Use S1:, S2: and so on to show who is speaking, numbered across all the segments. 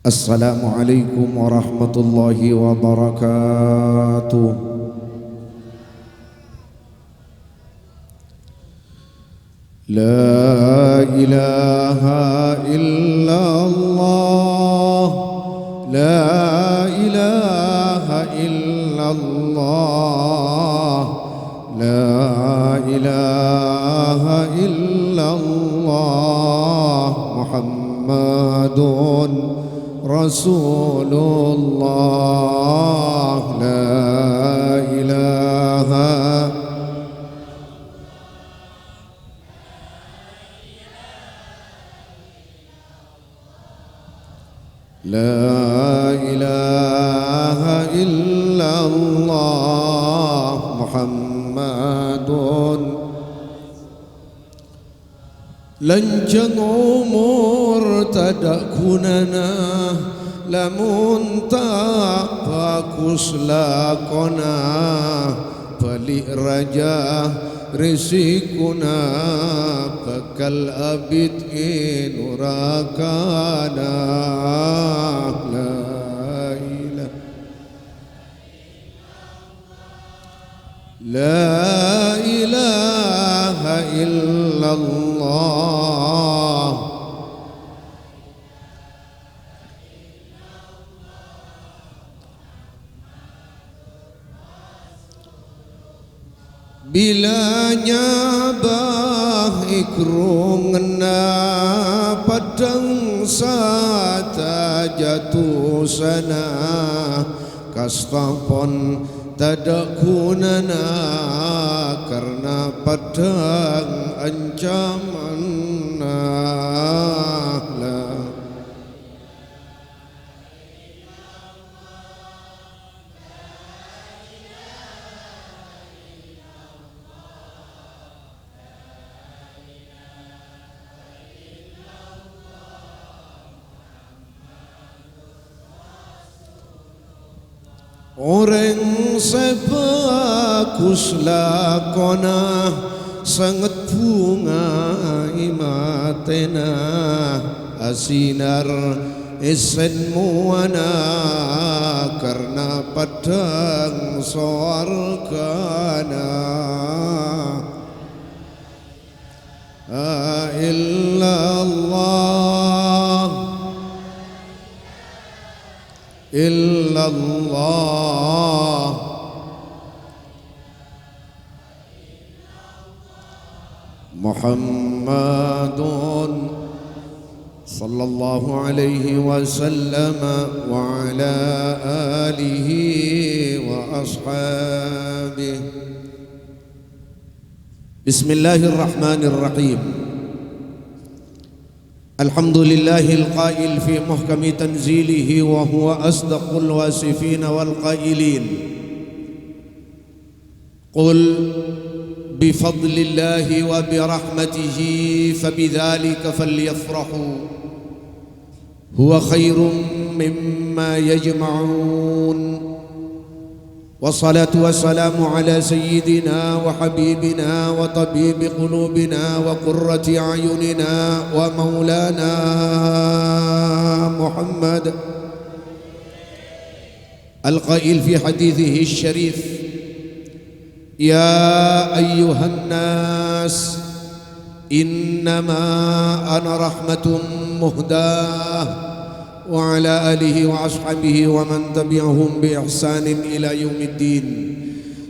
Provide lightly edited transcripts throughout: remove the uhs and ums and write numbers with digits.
S1: Assalamualaikum warahmatullahi wabarakatuh. La ilaha illallah, la ilaha illallah, la ilaha illallah, Muhammadun Rasulullah, la ilaha la ilaha illallah, Muhammadun lanjang umur tadak gunana, lamun tak bagus lakona, balik raja risikuna, bakal abid inurakana. La ilaha illallah, bila nyabah ikrungna padang sata jatuh sana, kastapon tadak gunana karena padang ancaman. Orang sebagus lakona, sangat bunga imatena, asinar esen muana karena padang sorgana. Illallah, illallah, Muhammadun sallallahu alaihi wasallam wa ala alihi wa ashabihi. Bismillahirrahmanirrahim. Alhamdulillahil qail fi muhkami tanzilihi wa huwa asdaqul wasifin wal qailin. Qul bifadlillahi wa birahmatihi fabidzalika falyafrahu huwa khairum mimma yajma'un. Wassalatu wassalamu ala sayyidina wa habibina wa tabibi qulubina wa qurrati a'yunina wa maulana Muhammad al-qail fi hadithihi syarif, ya ayyuhan nas innama ana rahmatum muhdah wa ala alihi wa ashabihi wa man tabi'ahum bi ihsanin ila yaumiddin.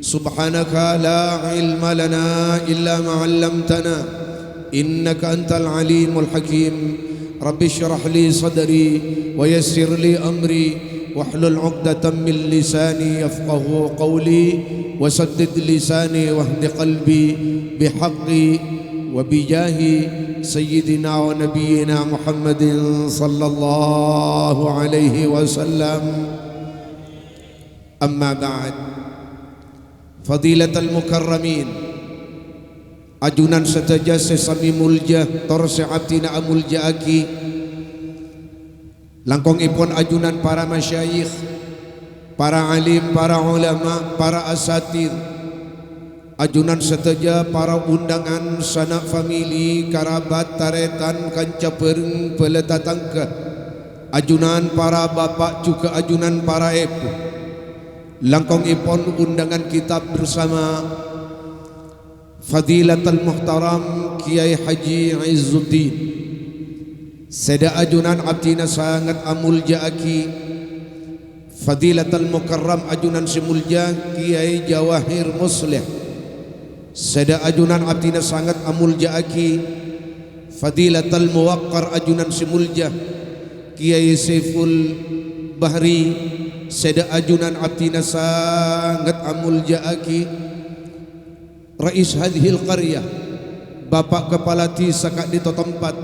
S1: Subhanaka la ilma lana illa ma 'allamtana innaka antal alimul hakim. Rabbi shrah li sadri wa yassir li amri wahlul 'uqdatam min lisani yafqahu qawli wa saddid lisani wahdi qalbi bihaqqi وبجاه سيدنا ونبينا محمد صلى الله عليه وسلم. أما بعد، فضيلة المكرمين ajunan setaja sesami mulja torse abdina amulja aki langkong ipon ajunan para masyayikh, para alim, para ulama, para asatir, ajunan seteja para undangan sanak famili, karabat, taretan, kanca pereng, peletatangka, ajunan para bapak juga ajunan para ibu. Langkong ipon undangan kita bersama Fadilatul Muhtaram Kiai Haji Izzuddin Seda ajunan abdina sangat amulja aki Fadilatul Mukarram ajunan simulja Kiai Jawahir Muslih Seda ajunan abdina sangat amulja aki Fadilatul Muwaqqar ajunan simulja Kiai Saiful Bahri Seda ajunan abdina sangat amulja aki Rais hadhil qaryah Bapak Kepala Desa kak di tempat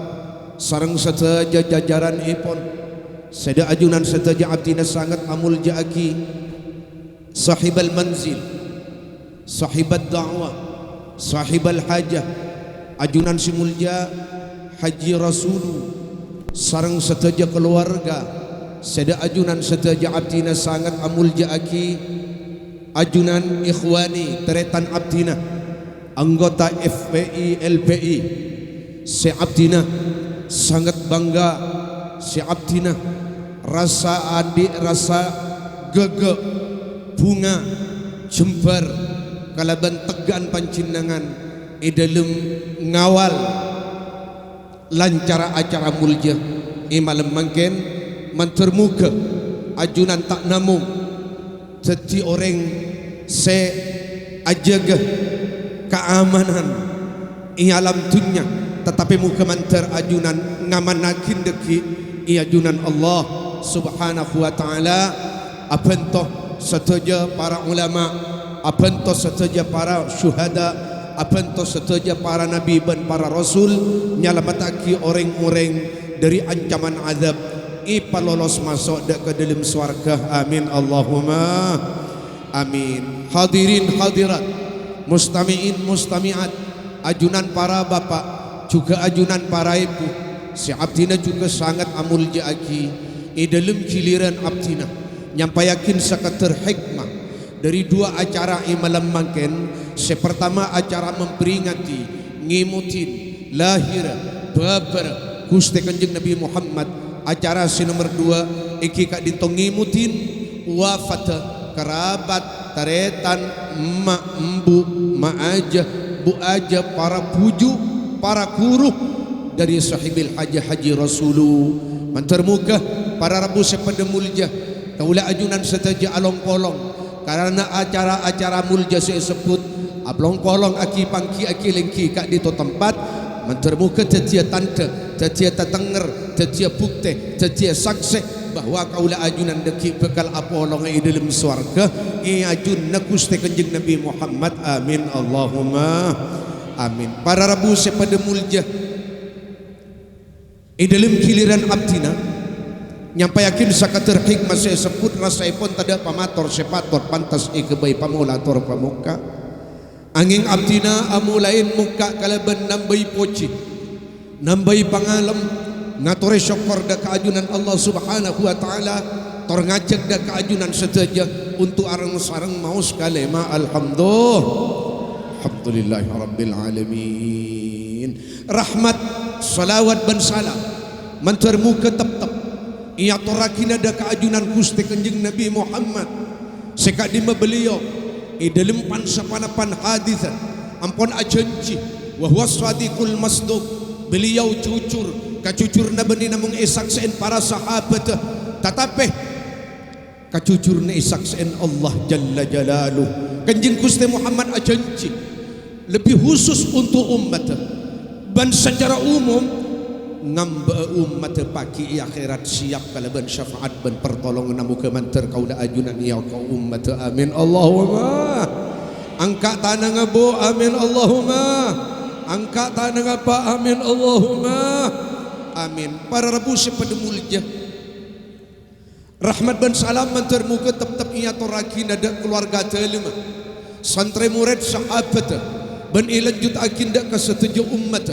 S1: sarang seteja jajaran ipon Seda ajunan seteja abdina sangat amul jaaki Sahibal manzil Sahibat da'wah Sahibal hajah ajunan simulja Haji Rasulu sarang seteja keluarga Seda ajunan seteja abdina sangat amul jaaki ajunan ikhwani teretan abdina anggota FPI LPI si abdina sangat bangga si abdina rasa adik rasa gege bunga jembar kalaban tegaan pancinangan dalam ngawal lancar acara mulja malam mangken mantermuka ajunan tak namu jadi orang se ajaga keamanan alam dunia tetapi muka mantar ajunan ngamanakin deki ajunan Allah subhanahu wa ta'ala apentoh setuja para ulama apentoh setuja para syuhada apentoh setuja para nabi dan para rasul nyalamataki orang-orang dari ancaman azab ipa lolos masuk ke dalam swarga amin Allahumma amin. Hadirin hadirat mustami'in mustami'at ajunan para bapak juga ajunan para ibu si abdina juga sangat amul jaaki dalam giliran abdina nyampayakin sakater hikmah dari dua acara malam mangken sepertama acara memperingati ngimutin lahir babar Gusti Kanjeng Nabi Muhammad acara si nomor 2 iki kak ditong ngimutin wafat kerabat taretan emak embu ma'ajah bu aja para puju para kuruh dari sahibil haji Haji Rasulu mantermuka para rabu sepada mulja kaula ajunan seteja along kolong karena acara-acara mulja saya sebut ablong kolong aki pangki aki lengki kak di tempat mantermuka tetia tante tetia tetenger tetia bukti tetia saksi bahwa kaula ajunan deki bekal apolong dalam swarga ajun Gusti Kanjeng Nabi Muhammad amin Allahumma amin. Para rabu sepada mulja dalam giliran abdina nyampayakin sakater hikmah saya sebut rasai pun tada pamator sepator pantas kebai pamulator pamuka angin abdina amulain muka kalaban nambai poci nambai pangalam ngatore syukur da keajunan Allah subhanahu wa ta'ala tor ngajak da keajunan seteja untuk arang sarang mau sekali ma alhamdulillah rabbil alamin. Rahmat salawat dan salam mantermuka tep-tep ia torakina da keajunan Gusti Kanjeng Nabi Muhammad sekadima beliau dalam pansapanapan hadithan ampun ajanji wa huwa sadiqul masduq beliau cucur kacucurna benih namung isaksen para sahabat tetapi kacucurna isaksen Allah Jalla Jalaluh Kanjeng Gusti Muhammad ajanji lebih khusus untuk umat dan secara umum ngamba umat pagi akhirat siap kalaban syafaat dan pertolongan muka manter kaula ajunan ya kau umat amin Allahumma angkat tanah ngabo amin Allahumma angkat tanah ngapa amin Allahumma amin. Para rabu sepada mulja rahmat dan salam mantermuka tetap ia torakin ada keluarga telima santri murid sahabat ben ilanjut akinda ke setuju umat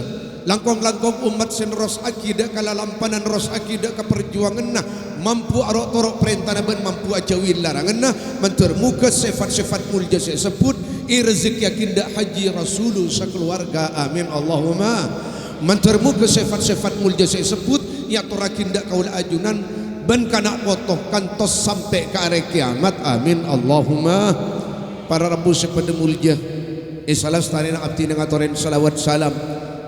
S1: langkong-langkong umat senros akidah kalalampanan ros akidah ke perjuangan nah mampu arok torok perintah ben mampu ajawin larangan nah mantermuka sifat-sifat mulja saya sebut rezeki akinda Haji Rasulu sekeluarga amin Allahumma mantermuka sifat-sifat mulja saya sebut ya torakinda kaula ajunan ben kana potoh kantos sampai ke hari kiamat. Amin Allahumma. Para rabu sepada mulja isalas tarin abdi ngatoren salawat salam,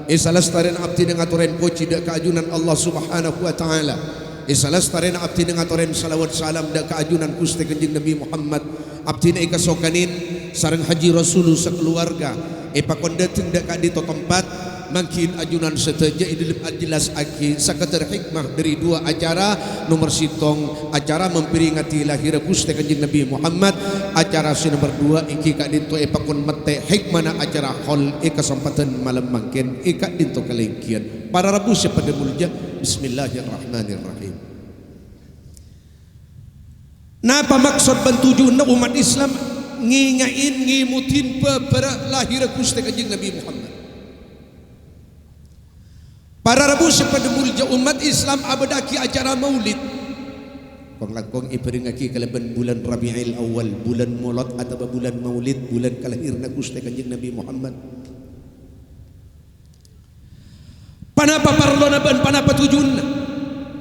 S1: isalas tarin abdi ngatoren poci dak keajunan Allah Subhanahu wa taala, isalas tarin abdi ngatoren salawat salam dak keajunan Gusti Kanjeng Nabi Muhammad, abdi ikasokanin sareng haji rasul sekeluarga ipakon dateng dak kadito tempat makin ajunan seteja idilip jelas aki sekedar hikmah dari dua acara nomor sitong acara memperingati lahir Gusti Kanjeng Nabi Muhammad, acara si nomor dua iki kak dinto epakon mete hikmana acara hol kesempatan malam makin ikak dinto kelengkian. Para rabu pada mulja. Bismillahirrahmanirrahim. Napa maksud bantujuan umat Islam ngingain ngimutin para lahir Gusti Kanjeng Nabi Muhammad. Para rabu pada mulja umat Islam abadaki acara maulid. Kong langkong iperingaki kalaban bulan Rabiul Awal, bulan Maulid atau bulan Maulid, bulan kalahirna Gusti Kanjeng Nabi Muhammad. Panapa parlona ban panapa tujuanna?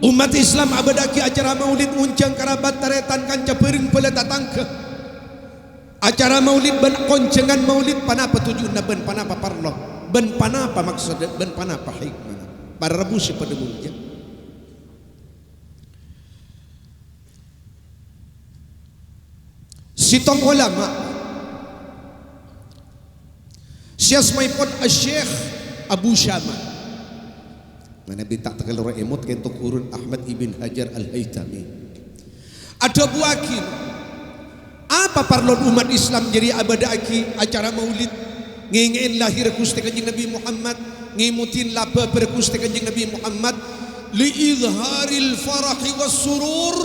S1: Umat Islam abadaki acara maulid uncang karabat taretan kanca peuring pela tatangke. Acara maulid ban koncengan maulid panapa tujuanna ban panapa parlo? Ban panapa maksud ban panapa hikmah? Para rabu pada mulja. Sitong ulama siasmaipun Syekh Abu Syama mana bintak tegal emot kentok urun Ahmad Ibn Hajar Al-Haytami ada buakin apa parlon umat Islam jadi abadaki acara maulid ngingin lahir Gusti Kanjeng Nabi Muhammad, ngimutin laba ber Gusti Kanjeng Nabi Muhammad li izharil farahi was surur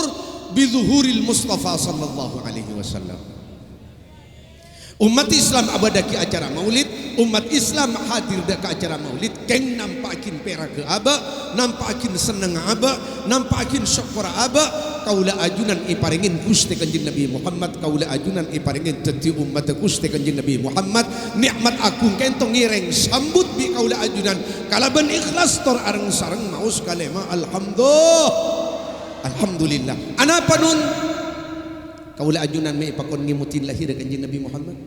S1: bi zuhuril Mustafa sallallahu alaihi wasallam. Umat Islam abadaki acara maulid, umat Islam hadir dak acara maulid keng nampakin perak ke aba, nampakin seneng aba, nampakin syukur aba, kaula ajunan iparingin Gusti Kanjeng Nabi Muhammad, kaula ajunan iparingin teti umat Gusti Kanjeng Nabi Muhammad, nikmat agung kentong ngireng sambut bi kaula ajunan kalaban ikhlas tor areng sareng maus kalema alhamdulillah. Anapa nun kaula ajunan me ipakon ngimutin lahir Kanjeng Nabi Muhammad.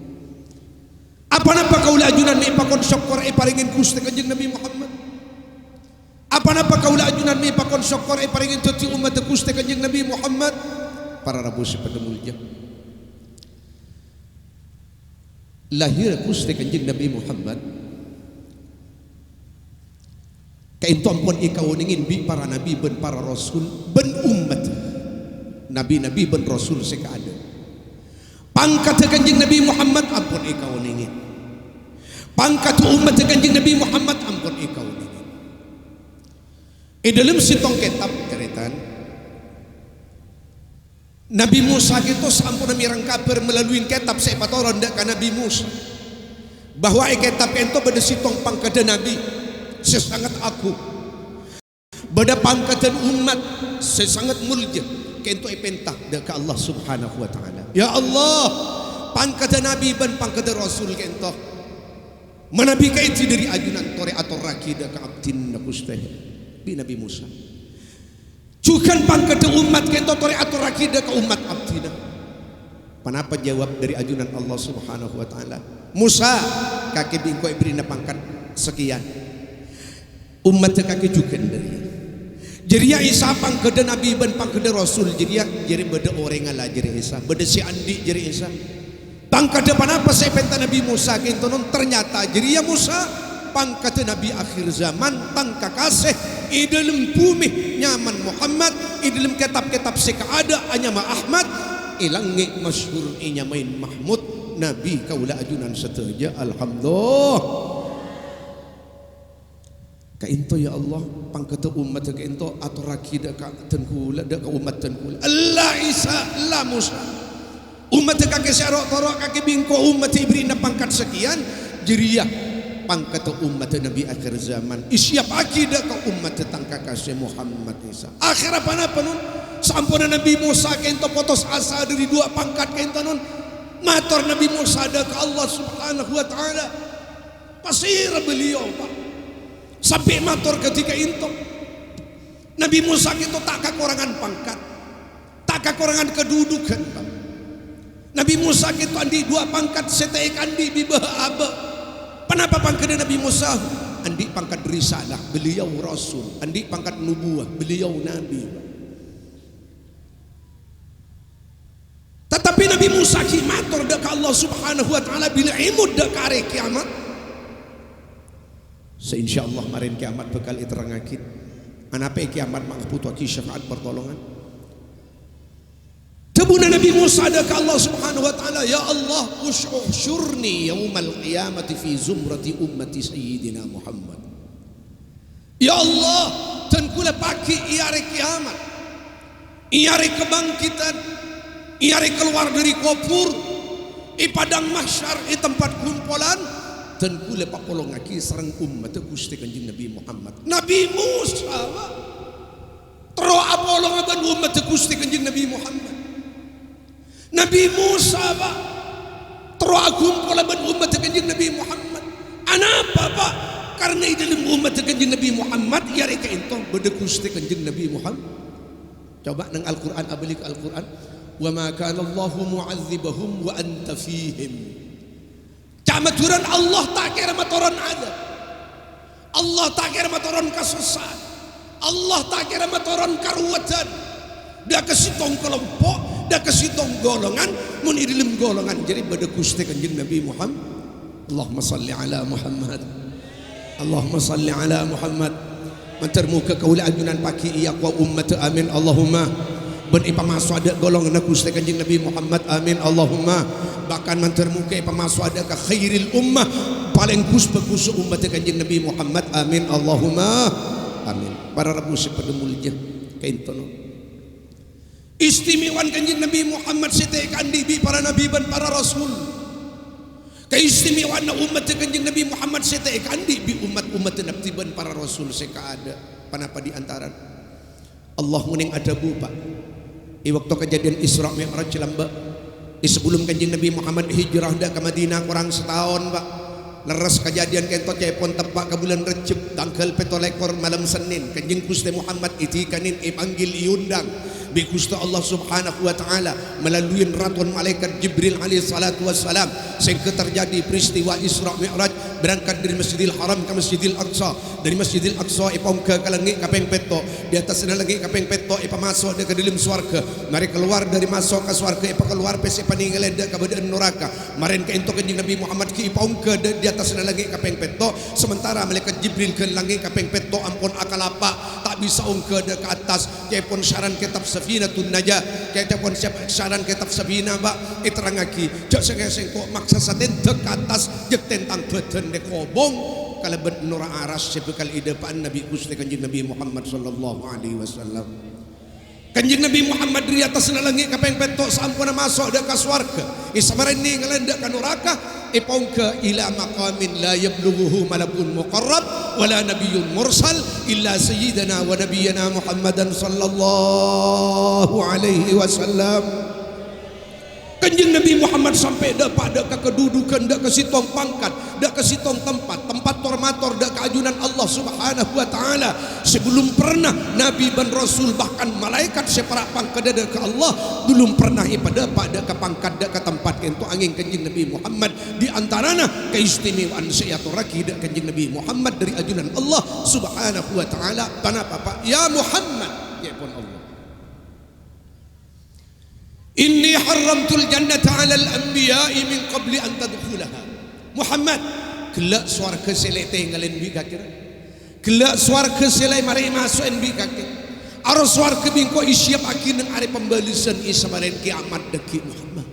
S1: Apa napa kaula ajunan me ipakon syukur iparingin Gusti Kanjeng Nabi Muhammad. Apa napa kaula ajunan me ipakon syukur iparingin teti umat Gusti Kanjeng Nabi Muhammad. Para rabu pada mulja. Lahir Gusti Kanjeng Nabi Muhammad. Kaintom pun ikau ningin bi para nabi ben para rasul ben umat. Nabi-nabi ben rasul sekaada. Pangkat Kanjeng Nabi Muhammad ampun ikau ningin. Pangkat umat Kanjeng Nabi Muhammad ampun ikau ningin. Dalam sitong kitab ceritan Nabi Musa itu sampun mirang kabar melalui kitab sepatoron dak Nabi Musa bahwa kitab itu pada sitong pangkat Nabi sesangat aku pada pangkat umat sesangat mulja kento ipentah dak Allah Subhanahu wa taala. Ya Allah, pangkat Nabi ban pangkat Rasul kento manabi kaiti dari ajunan tore atau raki dak abdin Gusti bi Nabi Musa. Cukan pangkat umat kento tore atau raki dak umat abdina. Panapa jawab dari ajunan Allah Subhanahu wa taala? Musa kaki bingko ibrina pangkat sekian. Umat kaki juga dari. Jadi ya Isa pangkeda Nabi ban pangkeda Rasul jadi ya jadi beda orang ala jadi Isa beda si Andi jadi Isa pangkeda panapa saya penta Nabi Musa kintonon ternyata jadi ya Musa pangkeda Nabi akhir zaman pangka kasih idalem bumi nyaman Muhammad idalem kitab-kitab sekaada anyama Ahmad ilangi masyhur inyamain Mahmud Nabi kaula ajunan seteja alhamdulillah. Kainto ya Allah pangkata umat kainto atau rakida ka tenkula dak umat tenkula Allah Isa la Musa umat kake sarok torok kake bingko umat ibrina pangkat sekian jeriya pangkata umat Nabi akhir zaman isyap akidah ka umat tangka kasih Muhammad Isa akhir apa nun sampuna Nabi Musa kainto potos asa dari dua pangkat kainto nun matur Nabi Musa dak Allah Subhanahu wa taala pasir beliau Pak sampai matur ketika itu Nabi Musa itu tak kekurangan pangkat, tak kekurangan kedudukan. Nabi Musa itu andi dua pangkat setek andi bibah aba. Kenapa pangkat Nabi Musa? Andi pangkat risalah, beliau rasul. Andi pangkat nubuah, beliau nabi. Tetapi Nabi Musa kimator dekat Allah Subhanahu wa taala bila imud dekat hari kiamat. Seinsyaallah marin kiamat bakal iterangakin. Anape kiamat mangputu ki syafaat pertolongan. Tebuna Nabi Musa dekat Allah Subhanahu wa taala, ya Allah usyurni yaumal qiyamati fi zumrati ummati sayyidina Muhammad. Ya Allah, dan kula pagi iare kiamat, iare kebangkitan, iare keluar dari kubur, i padang mahsyar, i tempat kumpulan, dan kula papolongaki sareng umat Gusti Kanjeng Nabi Muhammad. Nabi Musa tero apolong ban umat Gusti Kanjeng Nabi Muhammad. Nabi Musa Pak tero kumpul ban umat Kanjeng Nabi Muhammad. Anapa Pak? Karena di dalam umat Kanjeng Nabi Muhammad ya reka ento bede Gusti Kanjeng Nabi Muhammad. Coba nang Al-Qur'an abalik Al-Qur'an, wa ma kana Allahu mu'adzibahum wa anta fihim. Camaturan Allah tak kira matoran ada. Allah tak kira matoran kasusah. Allah tak kira matoran karuwatan. Dia kesitong kelompok, dia kesitong golongan, mun idilim golongan. Jadi pada Gusti Kanjeng Nabi Muhammad. Allahumma salli ala Muhammad. Allahumma salli ala Muhammad. Mentermuka kaula ajunan paki iya wa ummat amin Allahumma. Ben ipamaso ada golongan Gusti Kanjeng Nabi Muhammad amin Allahumma. Bahkan mentermuka ipamaso ada ka khairil ummah, paling bagus umat Kanjeng Nabi Muhammad amin Allahumma amin. Para rabu sepedemulnya kaintono istimewaan Kanjeng Nabi Muhammad setekan dibi para nabi dan para rasul. Keistimewaan umat Kanjeng Nabi Muhammad setekan dibi umat-umat nabi dan para rasul seka ada panapa di antara Allah muning ada Pak. Waktu kejadian Isra Mi'raj lamba. Sebelum Kanjeng Nabi Muhammad hijrah dah ke Madinah kurang setahun Pak. Leres kejadian kentot pun tepak ke bulan Recep tanggal 17 malam Senin Kanjeng Gusti Muhammad itikanin ipanggil iundang bi Gusti Allah Subhanahu wa taala melalui ratuan malaikat Jibril alaihi salatu wassalam sehingga terjadi peristiwa Isra Mi'raj berangkat dari Masjidil Haram ke Masjidil Aqsa, dari Masjidil Aqsa ipom ke langit kapeng peto, di atas langit kapeng peto ipa masuk ke dalam swarga, mari keluar dari masuk ke swarga ipa keluar pesi paninggal ke badan neraka marin ke ento Kanjeng Nabi Muhammad ki ipom ke di atas langit kapeng peto, sementara malaikat Jibril ke langit kapeng peto ampun akal apa tak bisa ungke ke atas kepon syaran kitab Safinatun Najah kepon syaran kitab Sabina Pak iterangaki jak sengkok maksa saten ke atas jek tentang badan de kobong kalau nur aras sebekal idepaan Nabi Gusti Kanjeng Nabi Muhammad sallallahu alaihi wasallam. Kanjeng Nabi Muhammad di atas langit kapeng petok sampun masuk dak ka swarga isamareni ngelendak ka neraka ipongke ila maqamin la yablughuhu malakun muqarrab wala nabiyyun mursal illa sayyidina wa nabiyyana Muhammadan sallallahu alaihi wasallam. Kanjeng Nabi Muhammad sampai dak pada kedudukan dak kesitong pangkat dak kesitong tempat tormator dak keajunan Allah Subhanahu wa taala sebelum pernah nabi dan rasul bahkan malaikat separak pangkat dak ke Allah belum pernah pada ke pangkat dak ke tempat ento angin Kanjeng Nabi Muhammad di antaranya keistimewaan sayaturaki dak Kanjeng Nabi Muhammad dari ajunan Allah Subhanahu wa taala tanapa Pak ya Muhammad ya pun Allah Inni haramtul jannata 'ala al-anbiya'i min qabli an tadkhulaha. Muhammad, kelak swarga selete ngalen bi kakir. Kelak swarga selai mari masuk en bi kakir. Aro swarga bingko isiap akin nang are pembalasan ismaren kiamat deki Muhammad.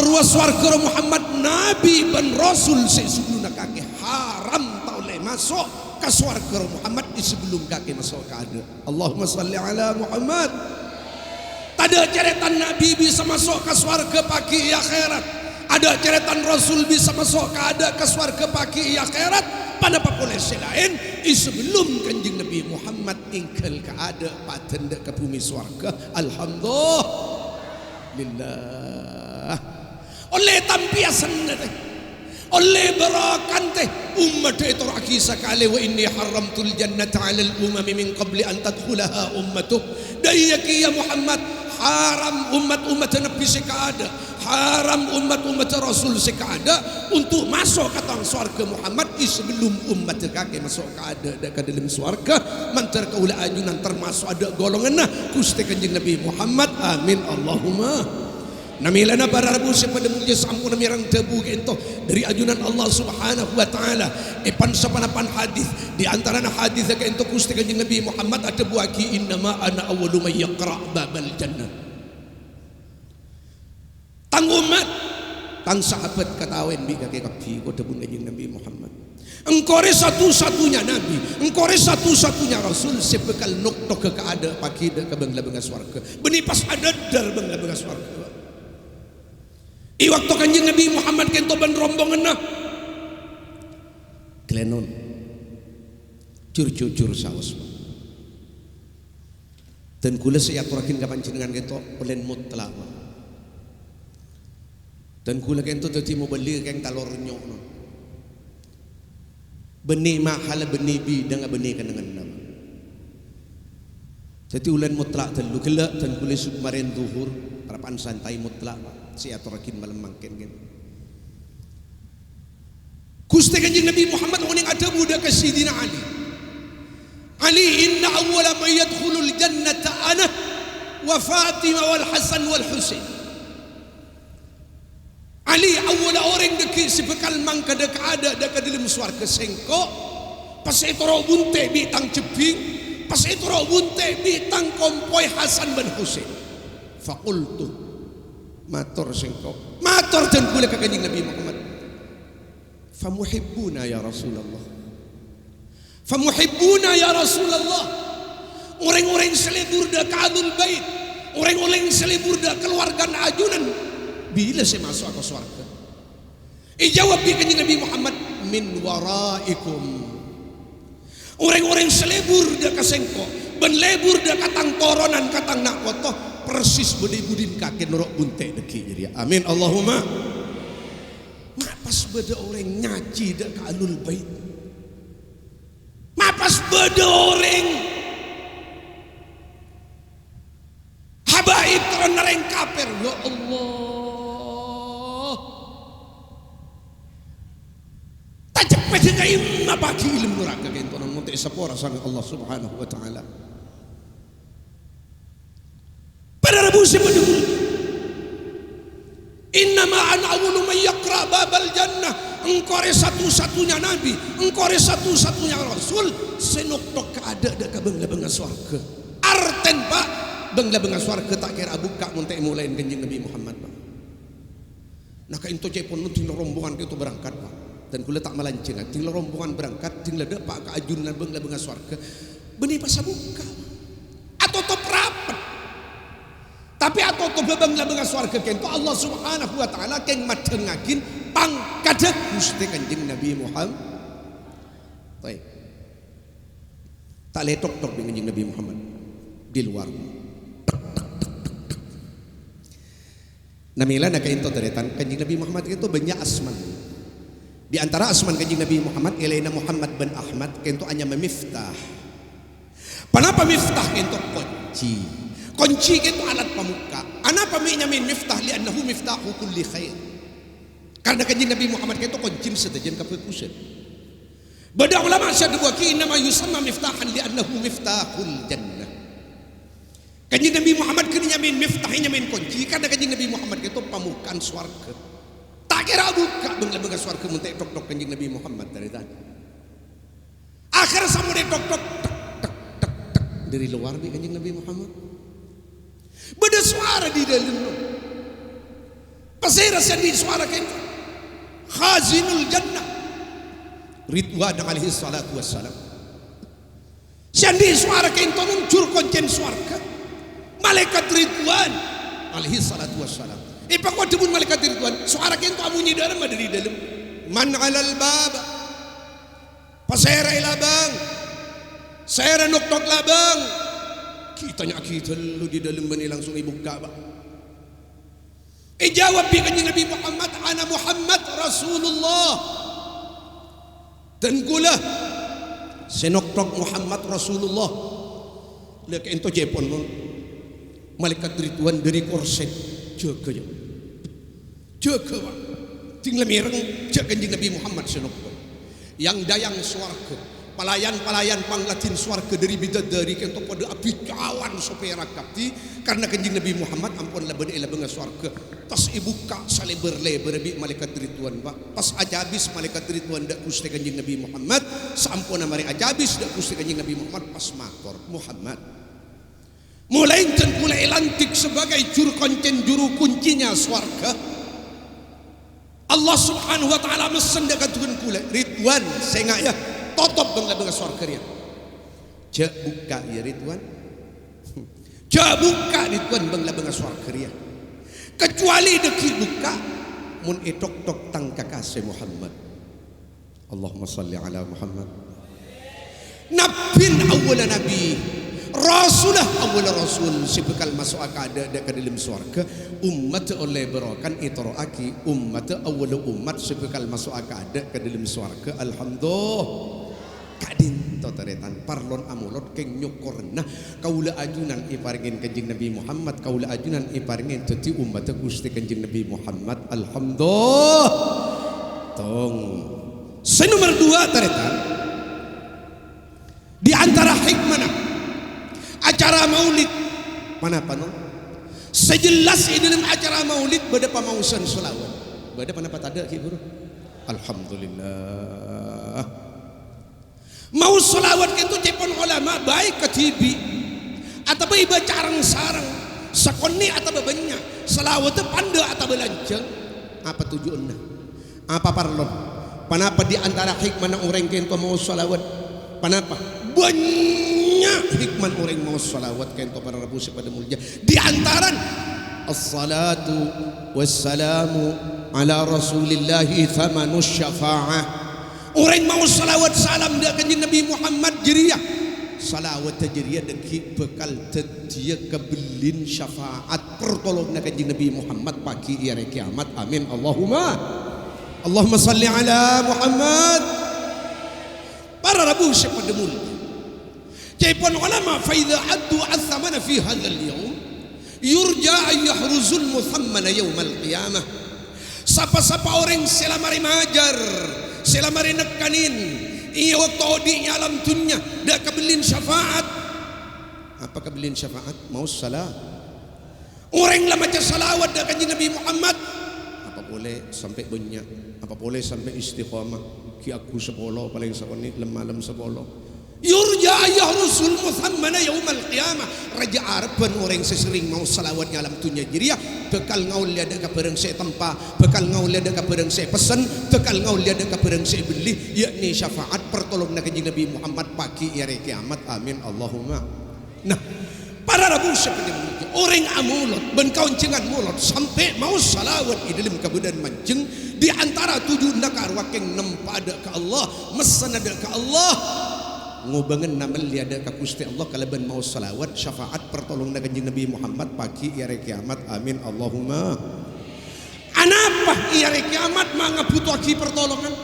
S1: Arwah swarga Muhammad nabi ban rasul sebelum kaki haram tak boleh masuk ke swarga Muhammad sebelum kaki masuk ke ada. Allahumma salli ala Muhammad. Ada ceretan Nabi bisa masuk ke swarga pagi akhirat. Ada ceretan Rasul bisa masuk ke swarga pagi akhirat. Pada populasi lain sebelum Kanjeng Nabi Muhammad ingkal ke ada paten ke bumi swarga. Alhamdulillah. Oleh tampiasan oleh berakan teh umat itu raki sakale wa inni haramtul jannata 'alal umami min qabli an tadkhulaha ummatuh. Dayaki ya Muhammad, haram umat-umat Nabi sekada, haram umat-umat Rasul sekada untuk masuk ke dalam surga Muhammad sebelum umat kake masuk ke dalam surga. Mantar kaula ajunan termasuk ada golongan Gusti Kanjeng Nabi Muhammad. Amin Allahumma. Namilana para rabu pada mulia sampun namirang tebu kento dari ajunan Allah Subhanahu wa taala. Epan sapanapan hadis di antara hadis kento Gusti Kanjeng Nabi Muhammad ada buaki innama ana awwalu may yaqra babal jannah. Tang umat, tang sahabat katawen bi kake kapi ko debun Kanjeng Nabi Muhammad. Engkau satu-satunya Nabi, engkau satu-satunya Rasul sebekal noktok ke ada pagi ke bangla bengas warga. Beni pas ada dar bangla bengas warga. I waktu Kanjeng Nabi Muhammad kento ban rombongan nah klenon jur saos dan kula saya aturakin ka panjenengan kento olen mutlak dan kula kento dadi mau beli keng talor nyok no benih mahal benih bi dengan benih kanangan nama jadi ulen mutlak telu gelak dan kula submarin zuhur harapan santai mutlak si aturakin malam mangken gen Gusti Kanjeng Nabi Muhammad uning ada budak ke Sidina Ali inna awwala man yadkhulul jannata ana wa Fatimah wal Hasan wal Husain. Ali awwala orang deki sebekal mangka dek ada dek dalam swarga sengko pas itu ro bunte bitang jebing pas itu ro bunte bitang kompoi Hasan bin Husain. Faqultu matur sengko matur dan kula ka Kanjeng Nabi Muhammad famuhibbuna ya Rasulullah famuhibbuna ya Rasulullah orang-orang selebur dah kadul bait orang-orang selebur dah keluarga ajunan bila saya masuk ke surga jawab di Kanjeng Nabi Muhammad min waraikum orang-orang selebur dah kasengko ben lebur dah katang toronan katang nak kotoh persis budin kaki norok bunte deki jadi amin Allahumma. Mapas beda orang nyaji dak kalul bait. Mapas beda orang habaib ternereng kafir ya Allah. Tak cepet dengan bagi ilmu neraka kento nang munte sapora sang Allah Subhanahu wa taala. Pada Rabu sebelum innama ana awwalu man yaqra babal jannah engkau satu-satunya nabi engkau satu-satunya rasul senoktok keada dak bangla surga arten pak bangla surga tak kira buka munte mulai Kanjeng Nabi Muhammad pak nah ka into cepon nun rombongan itu berangkat pak dan kula tak melanceng ting rombongan berangkat ting lada pak ka ajunan bangla surga benih pasabuka atau top rapat. Tapi atau tu bangla surga kento Allah Subhanahu wa taala keng madengakin pangkada Gusti Kanjeng Nabi Muhammad. Baik. Tak letok tok dengan Kanjeng Nabi Muhammad di luar. Namila nak kento teretan Kanjeng Nabi Muhammad itu banyak asman. Di antara asman Kanjeng Nabi Muhammad ilaina Muhammad bin Ahmad kento hanya Miftah. Kenapa Miftah kento kunci? Kunci itu alat pemuka. Anapa min miftah li'annahu miftahu kulli khair. Karena Kanjeng Nabi Muhammad itu kunci sedajan kapekusan. Bada ulama syadu wa ki inma yusamma miftahan li'annahu miftahul jannah. Kanjeng Nabi Muhammad kini nyamin miftah nyamin kunci karena Kanjeng Nabi Muhammad itu pamukan swarga. Tak kira buka bangla swarga muntek tok-tok Kanjeng Nabi Muhammad dari tadi. Akhir samu de tok-tok dari luar di Kanjeng Nabi Muhammad. Beda suara di dalam pasir sendiri suara kento khazinul jannah Ridwan alaihi salatu wassalam sendiri suara kento muncul koncen suarga malaikat Ridwan alaihi salatu wassalam ipakwa debun malaikat Ridwan suara kento amunyi dalam ada di dalam man alal bab pasera ilabang saya nok-nok labang kitanya kita lu di dalam bani langsung dibuka pak jawab bi Kanjeng Nabi Muhammad ana Muhammad Rasulullah dan gula senok Muhammad Rasulullah lek ento Jepun malaikat Ridwan dari korset jaga ya jaga Pak tinggal mireng jaga kanjeng Nabi Muhammad senok yang dayang swarga pelayan-pelayan panglatin swarga dari bidadari kento pada api kawan supaya rakapti karena kanjeng Nabi Muhammad ampun la bani ila benga swarga tas ibuka saleber-leber bi malaikat Ridwan Pak pas ajabis malaikat Ridwan dak gusti kanjeng Nabi Muhammad sampun mari ajabis dak gusti kanjeng Nabi Muhammad pas matur Muhammad mulai dan mulai lantik sebagai juru konten juru kuncinya swarga Allah Subhanahu wa taala mesen dak katukeun kula Ridwan sengak ya totop bang labang swarga dia cak buka ya Ridwan cak buka Ridwan bang labang swarga dia kecuali deki buka mun etok tok tang kakase Muhammad Allahumma salli ala Muhammad nabin awal nabi rasulah awal rasul sibekal masuk akada dak ke dalam swarga umat oleh berakan itroaki umat awal umat sibekal masuk akada ke dalam swarga alhamdulillah kadin totaretan parlon amulot keng nyokorna kaula ajunan iparingin kanjeng Nabi Muhammad kaula ajunan iparingin teti umat Gusti kanjeng Nabi Muhammad alhamdulillah tong senomor 2 taretan di antara hikmah acara maulid mana apa no sejelas di dalam acara maulid bada pamausan selawat bada pendapat ada guru alhamdulillah mau selawat itu cepon ulama baik ke TV atau iba carang sarang sakoni atau banyak selawat itu panda atau belanjang apa tujuannya apa parlon kenapa di antara hikmah orang kento mau selawat kenapa banyak hikmah orang mau selawat kento para rabu pada mulia di antaran as-salatu wassalamu ala rasulillahi thamanus syafa'ah orang mau salawat salam dia kanjeng Nabi Muhammad jeriah salawat jeriah deki bekal dia kebelin syafaat pertolongna kanjeng Nabi Muhammad pagi hari kiamat amin Allahumma salli ala Muhammad para rabu pada mulia jaipun ulama fa idza addu athamana fi hadzal yawm yurja ay yahruzul muthammana yaumal qiyamah sapa-sapa orang selamari majar selamari nekanin iya waktu odinya alam dunia dah kebelin syafaat apa kebelin syafaat mau salah orang lah macam salawat dah kanjeng Nabi Muhammad apa boleh sampai banyak apa boleh sampai istiqamah ki aku sepuluh paling sakoni lem-lem sepuluh yurja ayah rusul muthammana yaumal qiyamah raja Araban orang sesering mau salawatnya alam dunia jiriah bekal ngaul dia ada kabareng saya tempa bekal ngaul dia ada kabareng saya pesan bekal ngaul dia ada kabareng saya beli yakni syafaat pertolongan kanjeng Nabi Muhammad pagi hari kiamat amin Allahumma nah para rabu seperti orang amulot ben kauncengan mulot sampai mau salawat di dalam kabudan mancing di antara 7 nakar wakeng nempada ke Allah mesan ada ke Allah ngubangan namal liada ka Gusti Allah kalaban mau salawat syafaat pertolongan kanjeng Nabi Muhammad pagi hari kiamat amin Allahumma anapa hari kiamat manga butuh aki pertolongan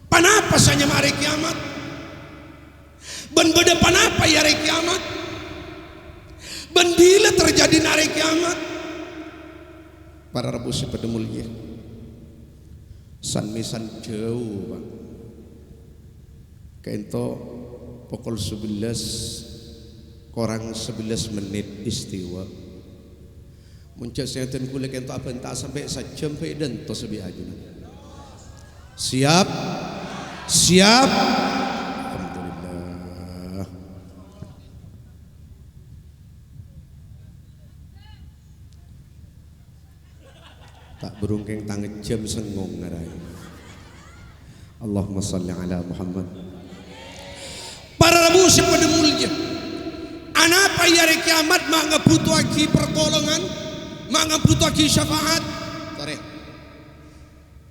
S1: panapa sanya hari kiamat ben beda panapa hari kiamat ben bila terjadi hari kiamat para rabu pada mulia san misan jauh Bang kento pukul 11 kurang 11 menit istiwa muncak senyatan kula kento apa entah sampai sejam dan to sebi ajunan siap siap alhamdulillah tak berungkeng tangan jam sengong ngarai Allahumma salli ala Muhammad para rabu pada mulia anapa hari kiamat manga butuh aki pertolongan manga butuh aki syafaat tare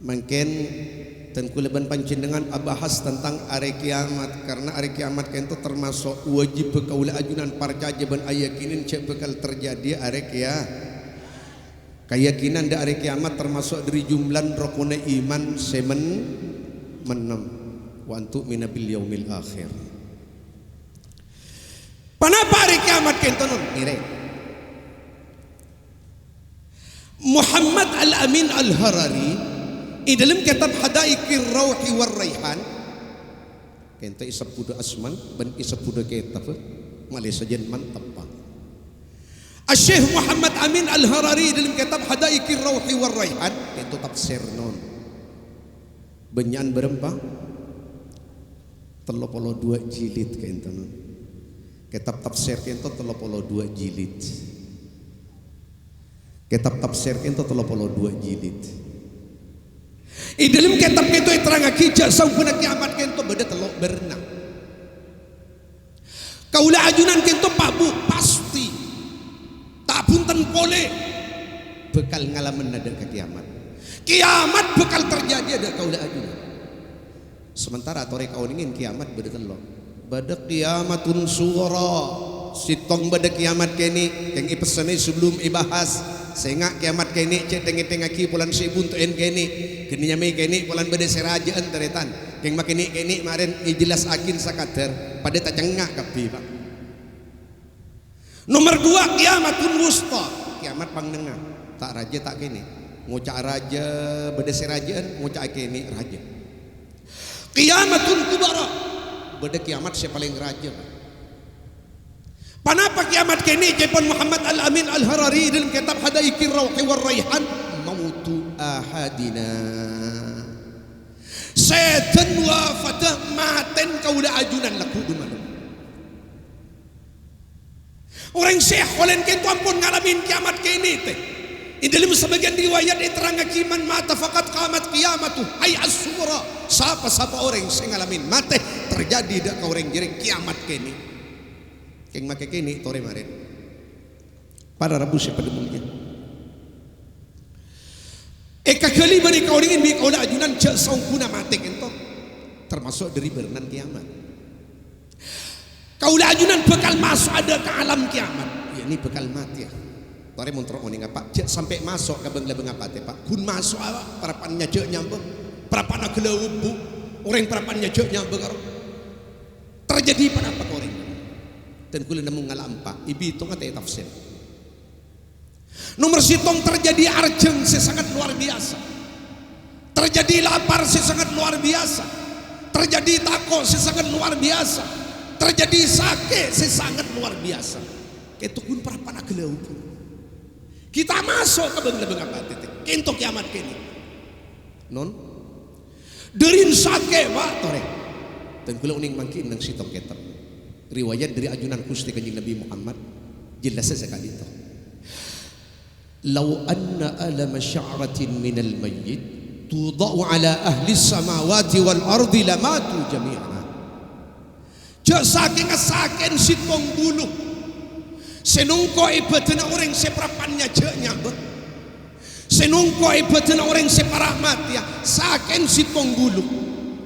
S1: mungkin dan kuleban pancin dengan abahas tentang hari kiamat karena hari kiamat itu termasuk wajib kaula ajunan parca jaban ayakinin cek bakal terjadi hari kiamat Keyakinan dak hari kiamat termasuk dari jumlah rukun iman semen menem wa antu'mina bil yaumil akhir. Kenapa hari kiamat kentonon? Kira Muhammad Al-Amin Al-Harari di dalam kitab Hadaikir Rauhi war Raihan kenta isap budak asman ban isap budak kitab Malaysia jen mantap pak. Syekh Muhammad Amin Al-Harari dalam kitab Hadaikir Rauhi war Raihan itu tafsir non benyan berempa 32 jilid kenta non kitab tafsir kenta 32 jilid kitab tafsir kenta 32 jilid di dalam kitab kenta terang kijak sampuna kiamat kenta beda telok berenang kaula ajunan kenta pabu pasti tak punten boleh bekal ngalaman ada ke kiamat. Kiamat bekal terjadi ada kaula ajunan. Sementara tore kau ingin kiamat beda telok. Bada kiamatun sughra. Sitong bada kiamat kene yang ipesane sebelum ibahas. Sehingga kiamat kene cek tengah-tengah pulan sibun tuen kene. Geni nyame kene pulan bada serajaan teretan. Yang makene kene kemarin jelas akin sakadar pada tak cengak kabeh Pak. Nomor 2 kiamatun wusta, kiamat pangnengah. Tak raja tak kene. Ngocak raja beda serajaan, ngocak kene raja. Kiamatun kubara, beda kiamat siapa paling raja. Kenapa kiamat kene jepun Muhammad Al-Amin Al-Harari dalam kitab Hadaikir Rauhi war Raihan mautu ahadina. Setan wafatah maten kaula ajunan laku dumalam. Orang syekh olen kentu ampun ngalamin kiamat kene teh. Di dalam sebagian riwayat diterangkan kiman mata fakat qamat qiyamatu ay as-sughra. Siapa orang sing ngalamin mate terjadi dak ka orang jering kiamat kene. Keng make kene tore maren. Pada Rabu sepademungnya. Eka kali bari kau ingin bi kaula ajunan cek saungkuna mate kento termasuk dari berenang kiamat. Kaulah ajunan bekal masuk ada ke alam kiamat. Ya ini bekal mati ya. Tore montro oni ngapa cek sampai masuk ke beng-beng apa teh Pak. Kun masuk awak parapannya cek nyambe. Parapanna geleubu. Orang parapannya cek nyambe karo. Terjadi pada apa orang? Dan kula nemu ngalampa. Ibi itu ngate tafsir. Nomor sitong terjadi arjeng sesangat luar biasa. Terjadi lapar sesangat luar biasa. Terjadi takut sesangat luar biasa. Terjadi sakit sesangat luar biasa. Ketukun para panak gelau. Kita masuk ke beng-beng apa titik. Kentok kiamat kini. Non. Derin sakit Pak tore. Dan kula uning mangkin nang sitong ketok. Riwayat dari ajunan Gusti Kanjeng Nabi Muhammad jelas sekali itu. Lau anna alama sya'ratin minal mayyit tudau ala ahli samawati wal ardi lamatu jami'an. Cak saking sitong bulu senungko ibadana orang seperapannya cak nyambut senungko ibadana orang separamat ya saking sitong bulu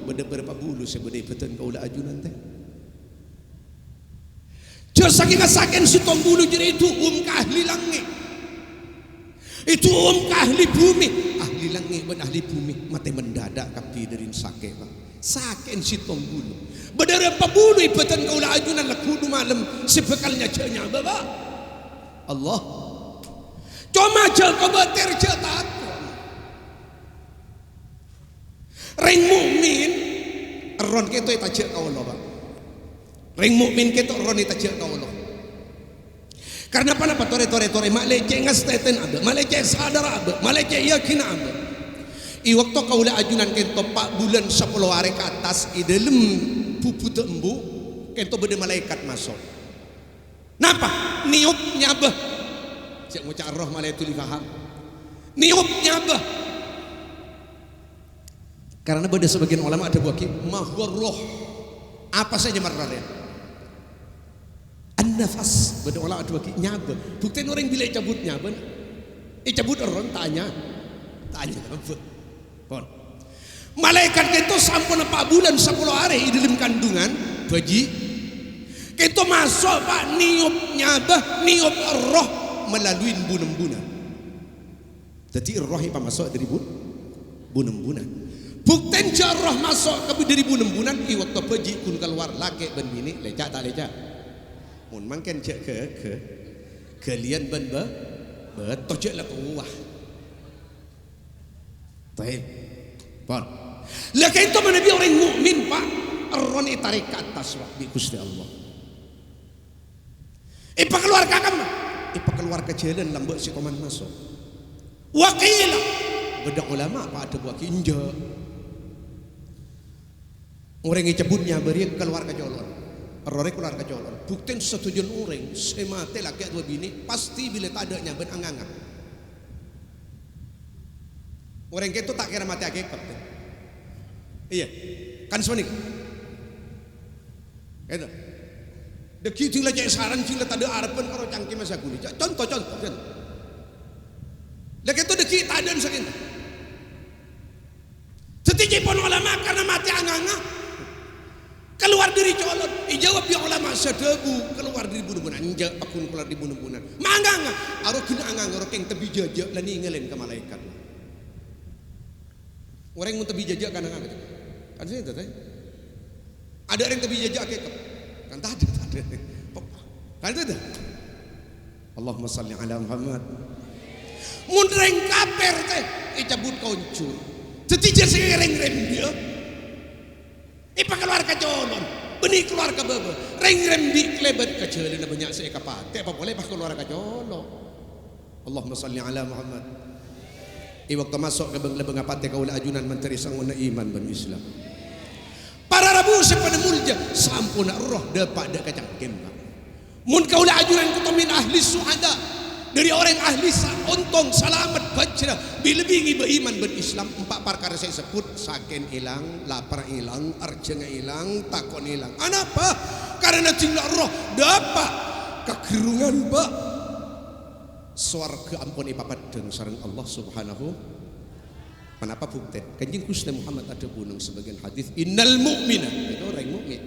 S1: beda berapa bulu sebeda ibadana kaula ajunan teh cak saking sitong bulu jadi itu ahli langit itu ahli bumi ahli langit dan ahli bumi mati mendadak kapi dari sakit Pak saking sitong bulu bedara pabulu ibatan kaula ajunan laku malam sebekalnya cenya baba Allah cuma cel kebatir cetak ring mukmin ron keto eta cek ka Allah Pak ring mukmin keto ron eta cek ka Allah karena apa tore mak leceh ngasteten ada mak leceh sadar ada mak leceh yakin ada i waktu kaula ajunan kento 4 bulan 10 hari ke atas i dalam pupu tembu kento beda malaikat masuk napa niup nyabah cek ngucap roh malaitul faham niup nyabah karena beda sebagian ulama ada buaki mahwar roh apa saja marralen an-nafas beda ulama ada buaki nyabah buktiin orang bila cabut nyabah cabut orang tanya apa pon malaikat kento sampun 4 bulan 10 hari di dalam kandungan baji kento masuk Pak niup nyabah niup roh melalui bunan-bunan Jadi roh ipa masuk dari bunembunan. Bukten roh masuk ke dari bunembunan iwat peji kun keluar laki ben bini lecak tak lecak. Mun mangken cek ke kalian ben betul cek lah kuah. Taib. Pon. Laka itu menabi orang mukmin pak. Arwani tarik ke atas pak di Gusti Allah. Ipa keluar kakam. Ipa keluar ke jalan lambak si koman masuk. Wakilah. Bedak ulama pak ada buah kinja. Orang yang cebutnya beri keluar ke jalan. Arwani keluar ke jalan. Buktiin setujuan orang. Semate laki dua bini. Pasti bila tak ada nyabun angangan. Orang itu tak kira mati hakikat. Iya. Kan sebenarnya. Itu. Deki tinggal cek saran tinggal tak ada harapan kalau cangkim masa kulit. Contoh. Lagi itu deki tak ada sakin. Setiap pun ulama karena mati anganga keluar dari colot. Ijawab ya ulama sedebu keluar dari bunuh-bunuhan. Injak akun keluar dari bunuh-bunuhan. Manganga. Aro kena anganga aro keng tebi jajak lani ngelen ke malaikat. Orang yang tebi jajak kan anganga. Kan sih itu teh. Ada orang tebi jajak kekep. Kan tak ada. Kan itu dah. Allahumma salli ala Muhammad. Mun reng kaper teh icabut koncur. Setijak sereng dia. Ipa keluar ke colon. Benih keluar ke bebe. Reng di klebat ke jalan banyak saya kapate. Apa boleh pas keluar ke colon. Allahumma salli ala Muhammad. Waktu masuk ke beng-lebeng apate kaula ajunan menteri sanguna iman ban Islam. Para rabu sepada mulja sampun roh dapat dak kacangkem. Mun kaula ajunan kutu min ahli suhada dari orang ahli untung selamat bajra bilebingi beriman ban Islam empat perkara saya sebut saken hilang, lapar hilang, arjeng hilang, takon hilang. Kenapa? Karena tinggal roh dapat kegerungan ba swarga ampun ipapadeng sareng Allah Subhanahu. Kenapa bukti? Kanjeng Gusti Muhammad ada gunung sebagian hadis. Innal mu'mina, itu orang mukmin.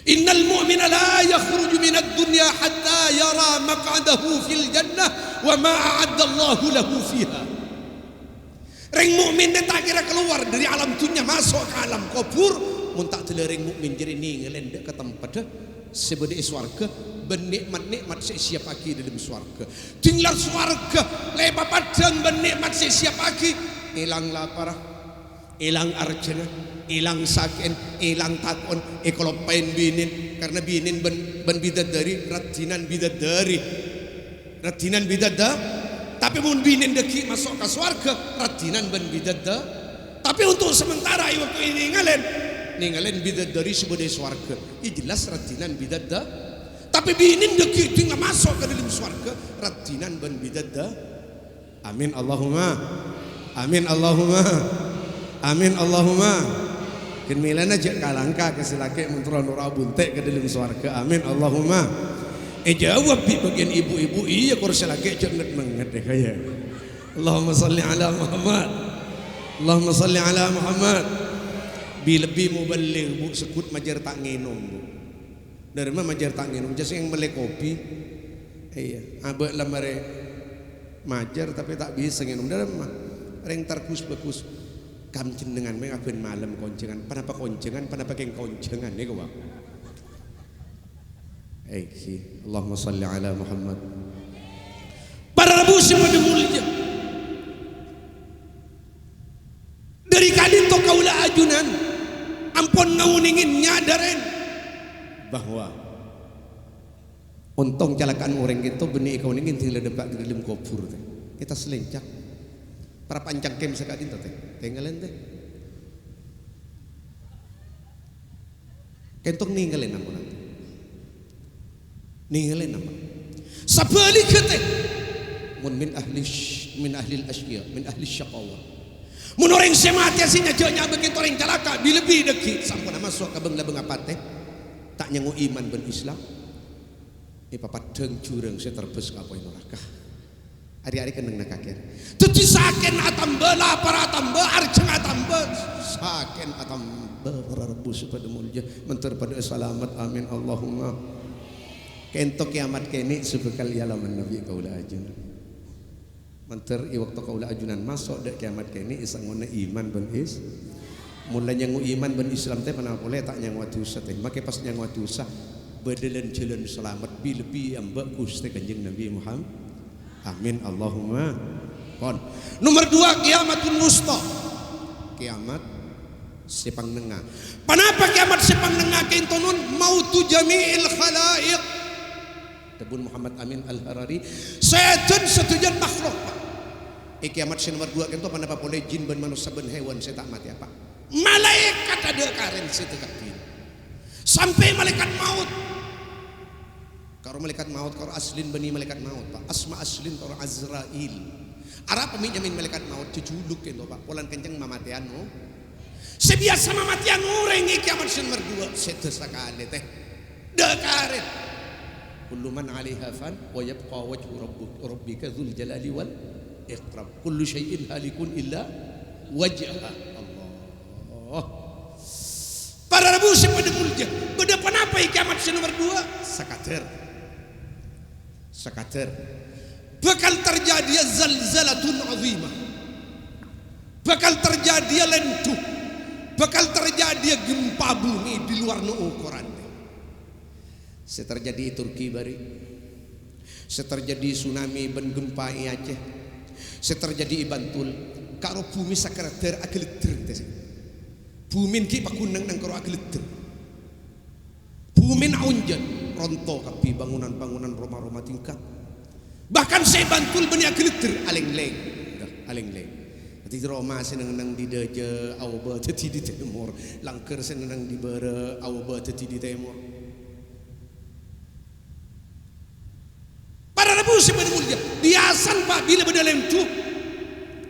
S1: Innal mu'mina la yakhruju minad dunya hatta yara maq'adahu fil jannah wa ma a'adda Allahu lahu fiha. Orang mukmin tak kira keluar dari alam dunia masuk ke alam kubur, mun tak telereng mukmin jadi ninggalin ke tempat sebagai swarga. Benikmat-nikmat siap pagi dalam swarga. Tinggal swarga lebar padang benikmat siap pagi. Hilang lapar, hilang arjana, hilang sakin, hilang takon. Kalau pain binin karena binin ben bidadari, ratinan bidadari. Tapi mun binin deki masuk ke swarga, ratinan ben bidadari. Tapi untuk sementara waktu ini ninggalin bidadari sebagai swarga. Jelas ratinan bidadari. Tapi binin deki tinggal masuk ke dalam swarga ratinan ban bidadda. Amin Allahumma. Amin Allahumma. Amin Allahumma. Ken milana jak kalangka ke silake muntra nura buntek ke dalam swarga. Amin Allahumma. Jawab di bagian ibu-ibu iya kursi laki jak menget deh kaya. Allahumma salli ala Muhammad. Allahumma salli ala Muhammad. Bi lebih muballigh bu sekut majar tak nginum bu. Dari mana majar tak nginum jasa yang melek kopi. Iya, abek lamare majar tapi tak bisa nginum. Dari mana? Reng tarkus bagus. Kamcin dengan mengakuin malam koncengan. Kenapa koncengan? Kenapa keng koncengan? Nih kau. Allahumma salli ala Muhammad. Para rabu semua mulia. Dari kali to kaula ajunan. Ampun ngauningin nyadarin bahwa untung calakan orang itu benih kau ingin tinggal dekat di dalam kubur kita selencak para pancang kem sekali teh tinggalin teh kentung ninggalin nama nanti ninggalin nama sebalik teh mun min ahli asyiya min ahli syaqawa mun orang semati asinya jauhnya begitu orang celaka lebih deki sampun masuk ke beng apa teh tak nyengu iman ben Islam papadeng jurang saya terbes kapoi neraka hari-hari keneng nak kakek tuti saken atamba lapar atamba arjeng atamba saken atamba rebus pada mulia mentar pada selamat amin Allahumma kentok kiamat kene sebekal yalaman nabi kaula aja Manter i waktu kaula ajunan masuk dek kiamat kini isang ngone iman ben is. Mulanya ngu iman ben Islam teh panah boleh tak nyang watu usah teh. Make pas nyang watu usah bedelan jalan selamat bi lebih ambek Gusti Kanjeng Nabi Muhammad. Amin Allahumma. Kon. Nomor 2 kiamatun wusta. Kiamat sepang nengah. Kenapa kiamat sepang nengah kentonun mautu jami'il khalaiq. Tebun Muhammad Amin Al-Harari setan setujan makhluk Pak. Kiamat nomor 2 kento kenapa boleh jin ben manusia ben hewan saya tak mati apa? Malaikat ada karen situ kapin. Sampai malaikat maut. Kalau malaikat maut kalau aslin bani malaikat maut Pak. Asma aslin kalau Azrail. Arab peminjamin malaikat maut jejuluk kento Pak. Polan kenceng mamatian no. Sebiasa mamatian orang kiamat nomor 2 setu sakale teh. Dekaret. Kullu man 'alaiha fan wa yabqa wajhu rabbika dzul jalali wal ikram. Kullu syai'in halikun illa wajha. Allah. Para rabu pada mulja. Berdepan apa kiamat nomor 2? Sakater. Bakal terjadi zalzalatun azimah. Bakal terjadi lentuh. Bakal terjadi gempa bumi di luar ukuran. Seterjadi Turki bari. Seterjadi tsunami ben gempa i Aceh. Seterjadi i Bantul. Karo bumi sakarater ageleter teh. Bumin ki pakunang nang karo ageleter. Bumin aunjan ronto kapi bangunan-bangunan rumah-rumah tingkat. Bahkan saya Bantul beni ageleter aleng-leng. Aleng-leng. Di Roma senang di Deje awba teti di timur. Langker senang di Bere awba teti di timur. Para rabu sebenarnya mulia biasan Pak bila berdalam tu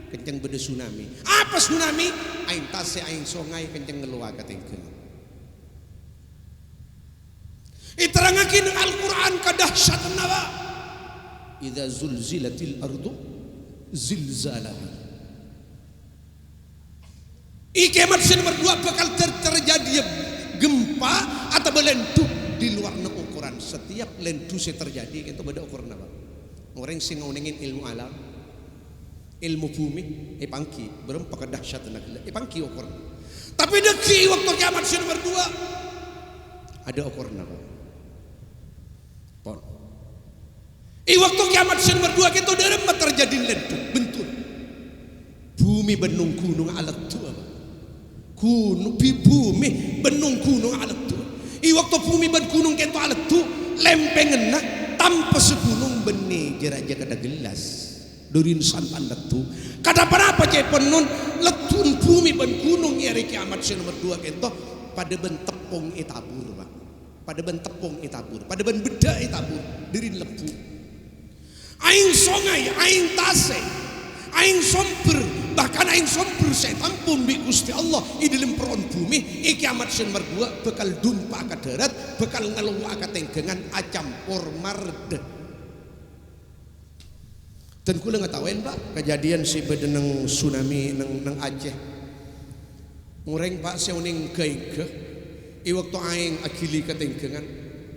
S1: kencang beda tsunami. Apa tsunami? Aing tase aing songai kencang ngeluar katengkeun. Iterangakeun Al-Qur'an kadahsyatna wa idza zulzilatil ardu zilzalaha. Kiamat nomor 2 bakal terjadi gempa atau belentuh di luar ukuran. Setiap lentuh yang terjadi itu beda ukuran apa? Orang sing ngomongin ilmu alam, ilmu bumi, pangki, berempat dahsyat tenaga, pangki ukuran. Tapi deki waktu kiamat nomor 2 ada ukuran apa? Pon. Waktu kiamat nomor 2 itu derem terjadi lentuh, bentul. Bumi benung gunung alat tu apa? Gunung bumi benung gunung alat tu. Waktu bumi ben gunung kento alat tu lempengen nak tanpa segunung benih jarak-jarak kada gelas durin santan letu kada apa cai penun letun bumi ben gunung hari kiamat nomor 2 kento pada ben tepung itabur Pak. Pada ben tepung itabur, pada ben beda itabur durin lebu. Aing songai, aing tase, aing somper, bahkan aing somper saya tampun bi Gusti Allah di dalam peron bumi. Kiamat nomor 2 bakal dumpa ke darat, bakal ngeluwa ke tenggengan acampur marde. Dan kula ngetawain Pak kejadian si bedeneng tsunami nang Aceh. Ngureng Pak seuning keike. Waktu aing akili ke tenggengan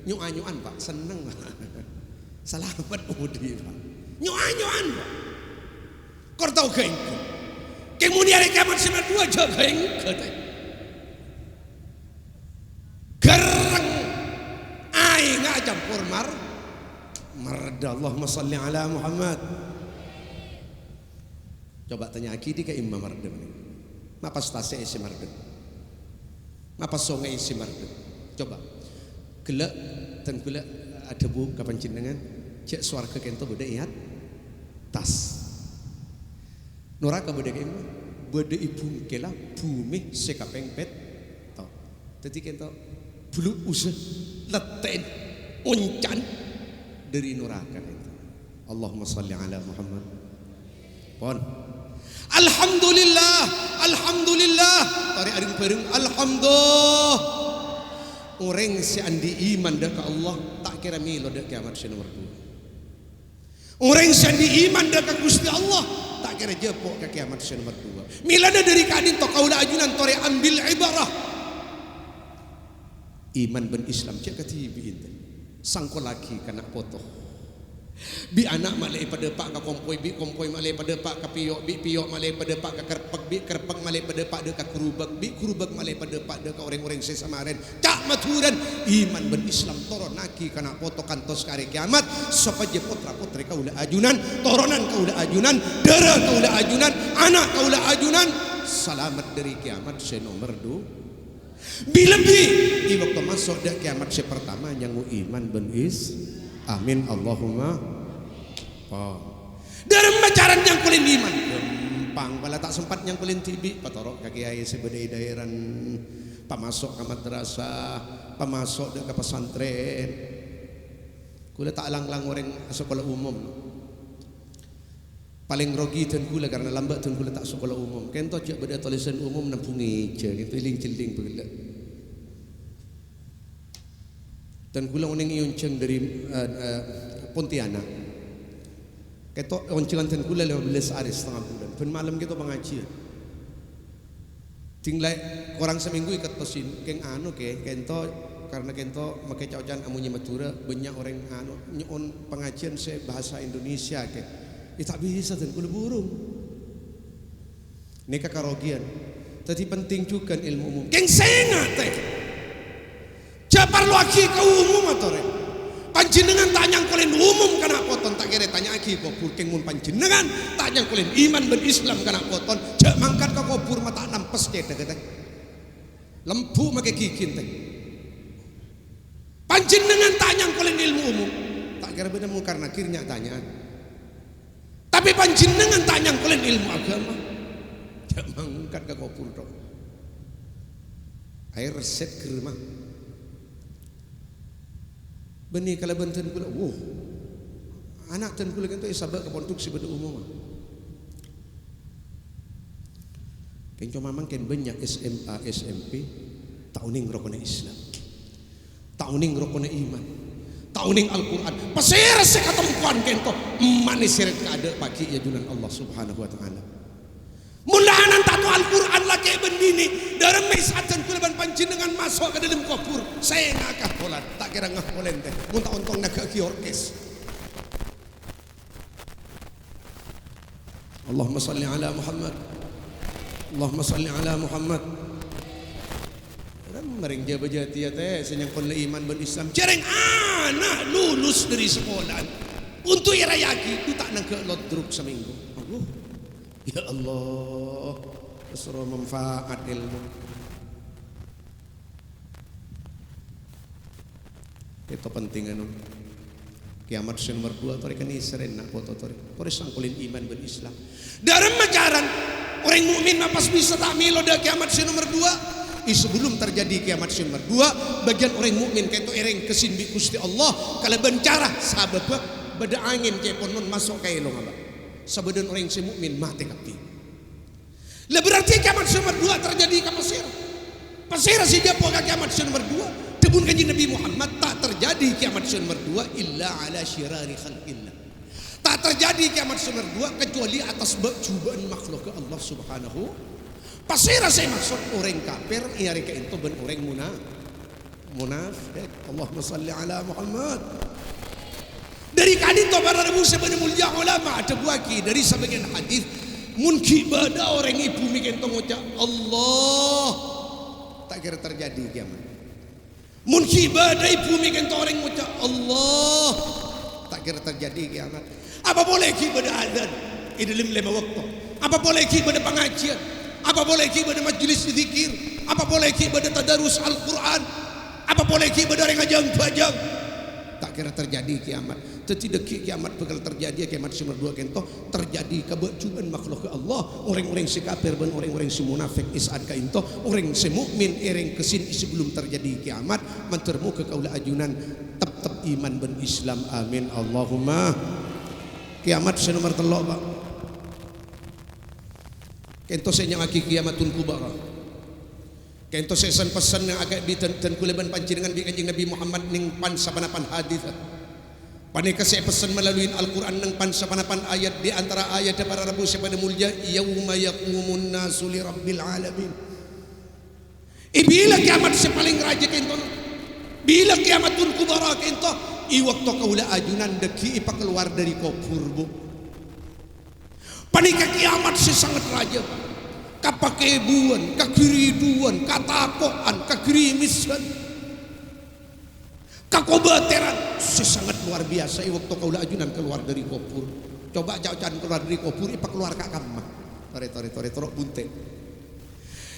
S1: nyuan Pak seneng. Selamat udi Pak. Nyuan Pak. Kau tahu keike. Kemudian kiamat nomor 2 jaga keike. Gereng aing acampur marda. Allahumma salli ala Muhammad. Coba tanya akidi ke Imam Mardem ni. Mapa stase isi Mardem? Mapa songai isi Mardem? Coba. Gelak dan gelak ada bu kapan jenengan? Cek suarga kento beda iat tas. Noraka beda ke Imam? Beda ibu kela bumi sekapeng pet. Tau. Jadi kento bulu usah letain uncan dari neraka itu. Allahumma salli ala Muhammad. Pon. Alhamdulillah, alhamdulillah. Tarik aring pereng alhamdulillah. Orang si andi iman dak ke Allah tak kira milo dak kiamat nomor 2. Orang si andi iman dak ke Gusti Allah tak kira jepok ke kiamat nomor 2. Milana dari kadin to kaula ajunan tore ambil ibarah. Iman ben Islam cek katibi itu. Sangko lagi kana foto. Bi anak malai pada pak ka kompoi, bi kompoi malai pada pak ka piyok, bi piyok malai pada pak ka kerpek, bi kerpek malai pada pak de ka kerubak, bi kerubak malai pada pak de ka orang-orang sesamaren. Cak maturan iman ben Islam toron naki kana poto kantos kare kiamat supaya putra putri kaula ajunan, toronan kaula ajunan, dara kaula ajunan, anak kaula ajunan selamat dari kiamat senomor 2. Bila di waktu masuk dak kiamat pertama yang iman ben amin Allahumma. Dalam bacaran yang kulin iman gampang bala tak sempat yang kulin tibi patorok kaki ayah sebedai daerah pamasok ke madrasah, pamasok ke pesantren. Kula tak lang-lang orang sekolah umum. Paling rogi dan kula karena lambat dan kula tak sekolah umum. Kento jak beda tulisan umum nampungi je gitu iling-ciling begila. Dan kula uning ionceng dari Pontianak. Ketok oncengan dan kula 15 hari setengah bulan. Ben malam kita pengajian. Tinggal orang seminggu ikat tosin. Keng anu ke kento karena kento make caucan amunnya Madura banyak orang anu nyon pengajian saya bahasa Indonesia ke. Tak bisa dan kula burung. Neka karogian. Tadi penting juga ilmu umum. Keng sengat teh. Japar lagi ke umum atau re? Panjenengan tanyang kulen umum kana poton tak kira tanya aki kopur keng mun panjenengan tanyang kulen iman ben Islam kana poton jak mangkat ke kopur mata nampes cedek teh. Lembu make kikin teh. Panjenengan tanyang kulen ilmu umum tak kira bener mung karena kirnya tanyaan. Tapi panjenengan tanyang kulen ilmu agama jak mangkat ke kopur tok. Air resep germah. Benih kalau benten kula, anak dan kula itu sabak kepontuk si beda umum. Kenco mamang ken banyak SMA SMP tauning rokona Islam, tauning rokona iman, tauning Al-Quran. Pasir sekatempuan kento manis seret kada pagi ya junan Allah Subhanahu Wa Taala. Mulahanan tato Al-Quran lagi bendini dalam mesat dan kulaban panjenengan masuk ke dalam kubur saya ngakah kolat tak kira ngah kolen teh muntah ontong naga ki orkes. Allahumma salli ala Muhammad, Allahumma salli ala Muhammad. Mering jaba jati ya teh senyang kon iman ben Islam cereng anak lulus dari sekolah untuk irayaki itu tak nangke lodruk seminggu. Ya Allah, kesuruh manfaat ilmu. Itu penting anu. Kiamat nomor 2 tori kan iseren nak foto tori. Tori sangkulin iman ben Islam. Dalam majaran orang mukmin napas bisa tak milo dah kiamat nomor 2. Sebelum terjadi kiamat nomor 2, bagian orang mukmin kento ereng kesin bi Gusti Allah kalau bencara sabab beda angin kayak ponon masuk kayak lo ngapa. Sebadan orang si mukmin mati kapti. Lah berarti kiamat nomor 2 terjadi ke Mesir. Mesir si dia poga kiamat nomor 2. Tebun kanjeng Nabi Muhammad tak terjadi kiamat nomor 2 illa ala syirari khalqillah. Tak terjadi kiamat nomor 2 kecuali atas cobaan makhluk Allah Subhanahu. Pasir saya maksud orang kafir iya reka itu ben orang munafik. Allahumma salli ala Muhammad. Dari kadin to para rebu sebenarnya mulia ulama ada buaki dari sebagian hadis mungkin bada orang ibu mikir to ngucap Allah tak kira terjadi kiamat. Mungkin bada ibu mikir to orang ngucap Allah tak kira terjadi kiamat. Apa boleh ki bada adzan di dalam 5 waktu? Apa boleh ki bada pengajian? Apa boleh ki bada majelis zikir? Apa boleh ki bada tadarus Al-Quran? Apa boleh ki bada ngajang bajang? Tak kira terjadi kiamat. Tidak kiamat bakal terjadi kiamat nomor 2 kento terjadi kebecuban makhluk Allah orang-orang si kafir dan orang-orang si munafik isad ka into orang si mukmin ereng kesin sebelum terjadi kiamat mantermu ke kaula ajunan tetap iman ben Islam amin Allahumma. Kiamat nomor 3 Pak kento senyang aki kiamatun kubara kento sesan pesan yang agak bitan dan kuleban panjenengan bi kanjeng Nabi Muhammad ning pan sapanapan hadis. Paneka saya pesan melalui Al-Quran nang pansapanapan ayat di antara ayat para Rabu sepada mulia yauma yaqumun nasu li rabbil alamin. Bila kiamat sepaling raja kento bila kiamatun kubara kento I waktu kaula ajunan deki ipa keluar dari kubur bu. Panika kiamat sesangat raja. Kapakebuan, kakiriduan, katakoan, kakirimisan, kakobateran sesangat luar biasa. I waktu kaula ajunan keluar dari kubur. Coba jauh-jauh keluar dari kubur ipa keluar ka kamma. Tore torok bunte.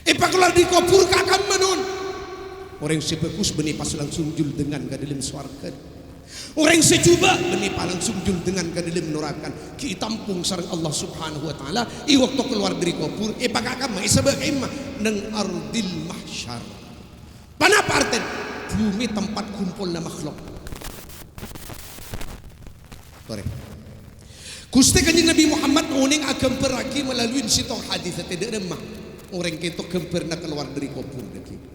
S1: Ipa keluar dari kubur ka kamma nun. Orang sebekus benih pas langsung jul dengan ke dalam swarga. Orang secuba benih pas langsung jul dengan ke dalam nerakan. Ki tampung sareng Allah Subhanahu wa taala i waktu keluar dari kubur pakakam isabak imah nang ardil mahsyar. Panapa arten? Bumi tempat kumpulna makhluk. Tore. Gusti Kanjeng Nabi Muhammad nguning agam peragi melalui sitong hadis tidak remah. Orang ketok gemperna keluar dari kubur deki.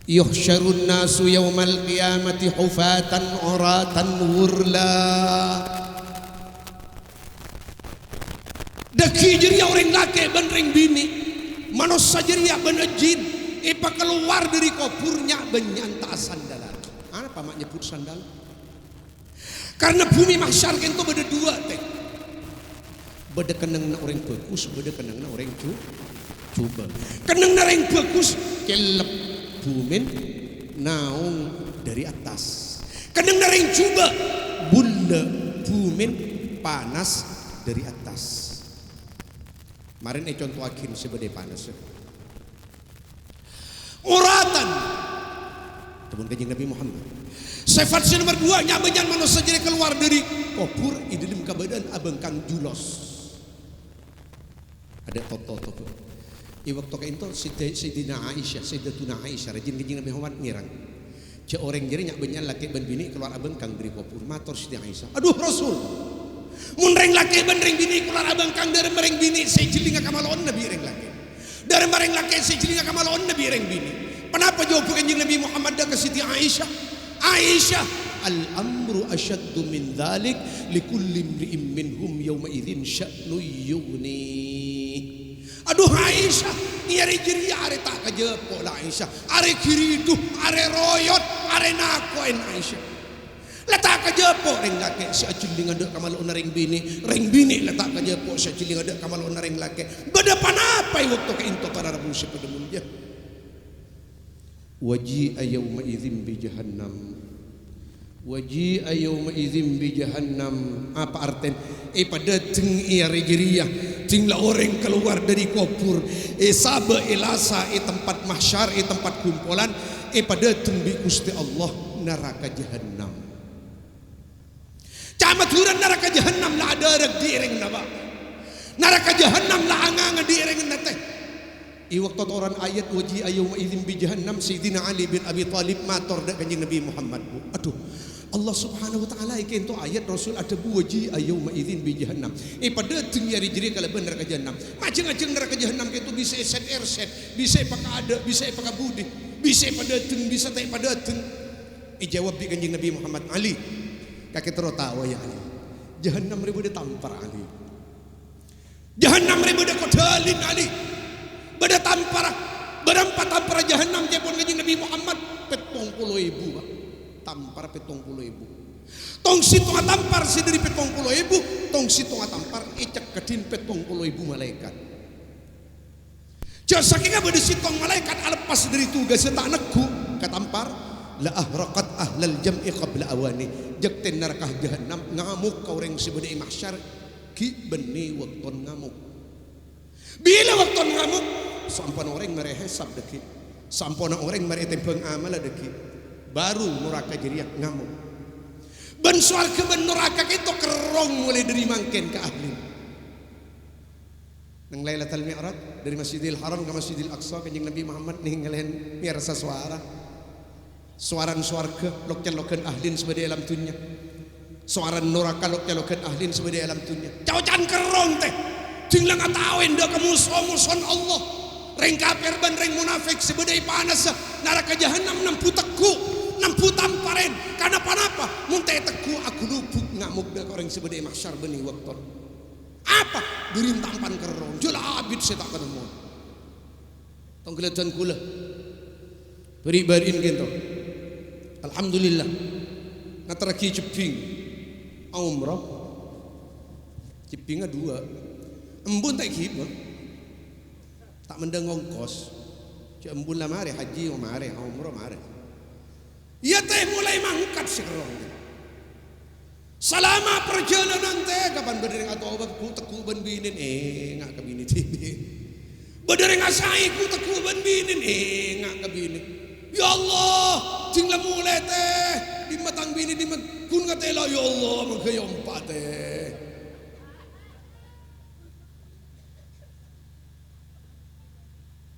S1: Yuhsyarun nasu yawmal qiyamati hufatan uratan wurla. Deki jeria orang laki ben ring bini, manusia jeria ben jin. Ipa keluar dari kuburnya benyanta sandalan. Apa mak nyebut sandal? Karena bumi mahsyar kento beda dua teh. Beda kenengna orang bagus, beda kenengna orang coba. Kenengna orang bagus kelep bumin naung dari atas. Kadang naring coba bulle bumin panas dari atas. Kemarin contoh akhir sebede panas. Uratan teman Kanjeng Nabi Muhammad. Sifat nomor 2 nyabenyan manusia jadi keluar dari kubur i dalam kebadan abang kang julos. Ada toto. I waktu itu Sayyidina Aisyah, Sayyidatuna Aisyah rajin Kanjeng Nabi Muhammad ngirang. Cek orang jadi nyak benyan laki ben bini keluar abang kang dari kubur matur Sayyidatuna Aisyah. Aduh Rasul. Mun reng laki ben reng bini keluar abang kang dari mereng bini saya jilinga kamalon Nabi reng laki. Dari mereng laki saya jilinga kamalon Nabi reng bini. Kenapa jawab Kanjeng Nabi Muhammad dah ke Siti Aisyah? Aisyah, al-amru asyaddu min dzalik likulli imri'in minhum yawma idzin sya'nu yughni. Aduh Aisyah, nyari jeri are tak kejepo lah Aisyah. Are kiridu, are royot, are nakoin Aisyah. Letak kejepo ring laki si aciling ada kamal ring bini letak kejepo si aciling ada kamal ring laki. Beda panapa waktu ke into para rabu pada mulia. Waji'a yawma idzin bi jahannam. Waji'a yawma idzin bi jahannam. Apa arten? Pada teng ia rejeria tinglah orang keluar dari kubur sabe ilasa tempat mahsyar tempat kumpulan pada teng bi Gusti Allah neraka jahannam. Camaturan neraka jahannam lah ada rek direng naba. Neraka jahannam lah anganga direng nate. I waktu orang ayat waji ayyuma idzin bi jahannam Sayyidina Ali bin Abi Thalib matur dak Kanjeng Nabi Muhammad. Aduh, Allah Subhanahu wa taala ikin tu ayat Rasul ada waji ayyuma idzin bi jahannam. Pada tinggi jeri kalau benar ke jahannam. Macam-macam neraka jahannam itu bisa set erset, bisa pakai ada, bisa pakai budi, bisa pada teng, bisa tak pada teng. Jawab di Kanjeng Nabi Muhammad Ali. Kakek tertawa ya Ali. Jahannam ribu ditampar Ali. Jahannam ribu dikodalin Ali. Bada tampar, berempat tampar jahannam jepon Kanjeng Nabi Muhammad 70.000 Pak. Tampar 70.000. Tong situ tampar sedari 70.000, tong situ tampar icek kedin 70.000 malaikat. Jauh saking bada sitong malaikat lepas dari tugas tak neku katampar la ahraqat ahlal jam'i qabla awani. Jekten neraka jahannam ngamuk ka urang sebede mahsyar ki beni wakton ngamuk. Bila waktu ngamuk sampun orang merehesab deki, sampun orang meretempeng amal deki, baru neraka jeriak ngamuk. Ben swarga ben neraka itu kerong mulai dari mangken ke ahli. Nang Lailatul Mi'raj dari Masjidil Haram ke Masjidil Aqsa Kanjeng Nabi Muhammad ninggalen miarsa suara. Suaran swarga loken ahlin sebagai alam dunia. Suaran neraka loken ahlin sebagai alam dunia. Jauh-jauh kerong teh. Tinglang atawin dah kemusuh-musuhan Allah. Reng kafir ban reng munafik sebedai panas neraka jahanam nampu teku, nampu tamparen. Karena apa? Muntai teku aku lupuk ngamuk dah orang sebedai mahsyar beni waktu. Apa? Birin tampan kerong. Jula abid saya tak ketemu. Tong kelihatan kula. Beri-berin gitu. Alhamdulillah. ngateraki ceping umrah cepingnya dua embun tak kip tak mendeng ongkos cek embun lah mare haji mare umrah mare ya teh mulai mangkat sekarang selama perjalanan teh kapan berdering atau obat ku teku ben binin ngak ke bini tini berdering asai ku teku ben binin ngak ke bini ya Allah jinglah mulai teh di matang bini di kun katela ya Allah mengkayompat teh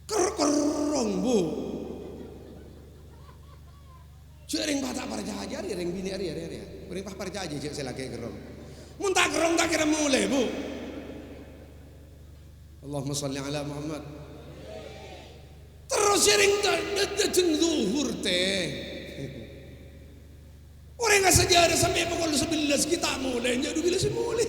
S1: kerong bu Cering batak parjaja ari ring bini ari. Ring pah parjaja cek saya lagi gerong. Mun tak gerong tak kira mulai, Bu. Allahumma shalli ala Muhammad. Terus sering datang zuhur teh. Orang enggak sejarah sampai pukul 11 kita mulai, nya bila semulai.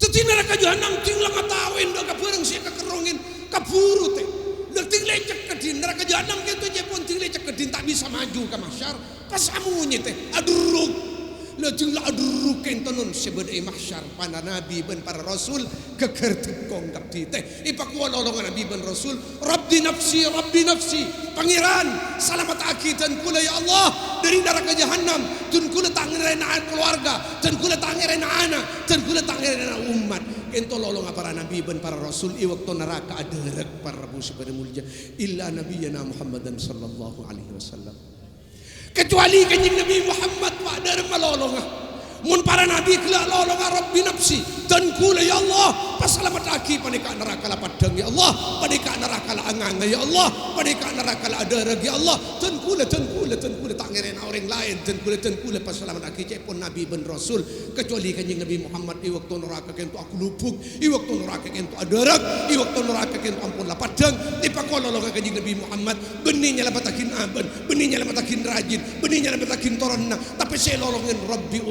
S1: Tutin neraka jahanam tinggal ngatawin dah kaperang sia kakerongin kaburu teh. Leting lecek kedin neraka jahanam gitu je pun ting lecek kedin tak bisa maju ke mahsyar kasamunye teh aduruk lejeng la aduruk kentonon sebedai mahsyar para nabi ben para rasul kekertekong kapti teh ipak walolongan nabi ben rasul rabbi nafsi pangeran selamat akidan kula ya Allah dari neraka jahanam dan kula tangiran keluarga dan kula tangiran anak dan kula tangiran umat ento lolong para nabi ben para rasul i waktu neraka aderek para rabu sepada mulia illa nabiyana Muhammadan sallallahu alaihi wasallam kecuali kanjeng Nabi Muhammad pak dari malolong mun para nabi kala lolong rabbi nafsi dan kula ya Allah pasalamat aki panika neraka la padang ya Allah panika neraka la angang ya Allah panika neraka la aderek ya Allah dan kula tak ngeren orang lain dan kula pasalamat aki cepon nabi ben rasul kecuali kanjeng Nabi Muhammad i waktu neraka kento aku lupuk i waktu neraka kento aderek i waktu neraka kento ampun la padang di pakololong kanjeng Nabi Muhammad benihnya la batakin aban benihnya la batakin rajin benihnya la batakin toronna tapi saya lolongin rabbi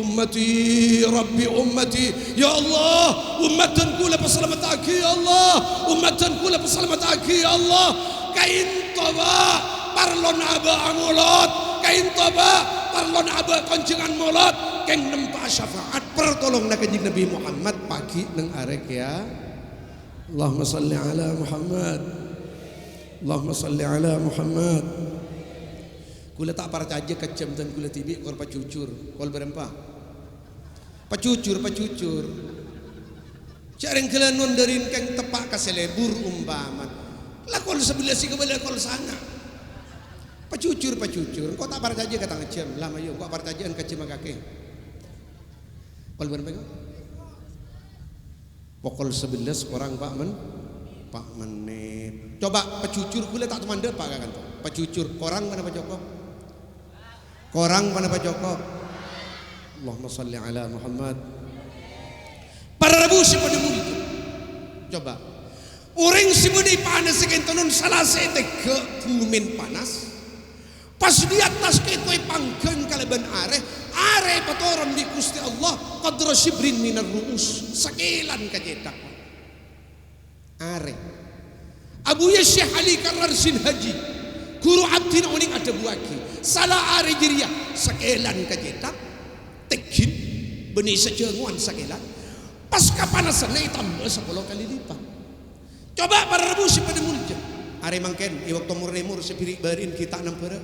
S1: ummati ya Allah ummatan kula pasalamat aki ya Allah ummatan kula pasalamat aki ya Allah kain toba parlon aba angulot kain toba parlon aba koncengan molot keng nempa syafaat pertolong na kanjeng Nabi Muhammad pagi neng arek ya Allahumma salli ala Muhammad Allahumma salli ala Muhammad kula tak parcaje kecem dan kula tibi kor pacucur kol berempah pacucur careng kelanon darin keng tepak kaselebur umpaman lakol sebelah si kebalik kol sana pacucur kok tak parcaje kata ngecem lama yuk kok parcajean kecem kake kol berempah pokol 11 orang pak menit coba pacucur kula tak teman pak kan pacucur korang mana pak Joko korang mana pak Joko Allahumma salli ala Muhammad para rabu si pada murid coba orang si pada panas sekentonon salah sete ke bumin panas pas di atas ketoi pangkeng kalaban are patoran di Gusti Allah qadra shibrin minar ruus sakilan kajedak are Abu Syekh Ali Kararsin Haji guru abdin uning ada buaki salah are jiria sakilan kajedak tekin benih sejenguan sakilan pas kapanasan na itambah 10 kali lipat coba para rabu si pada mulja are mangken iwak tomur nemur sepirik barin kita nampere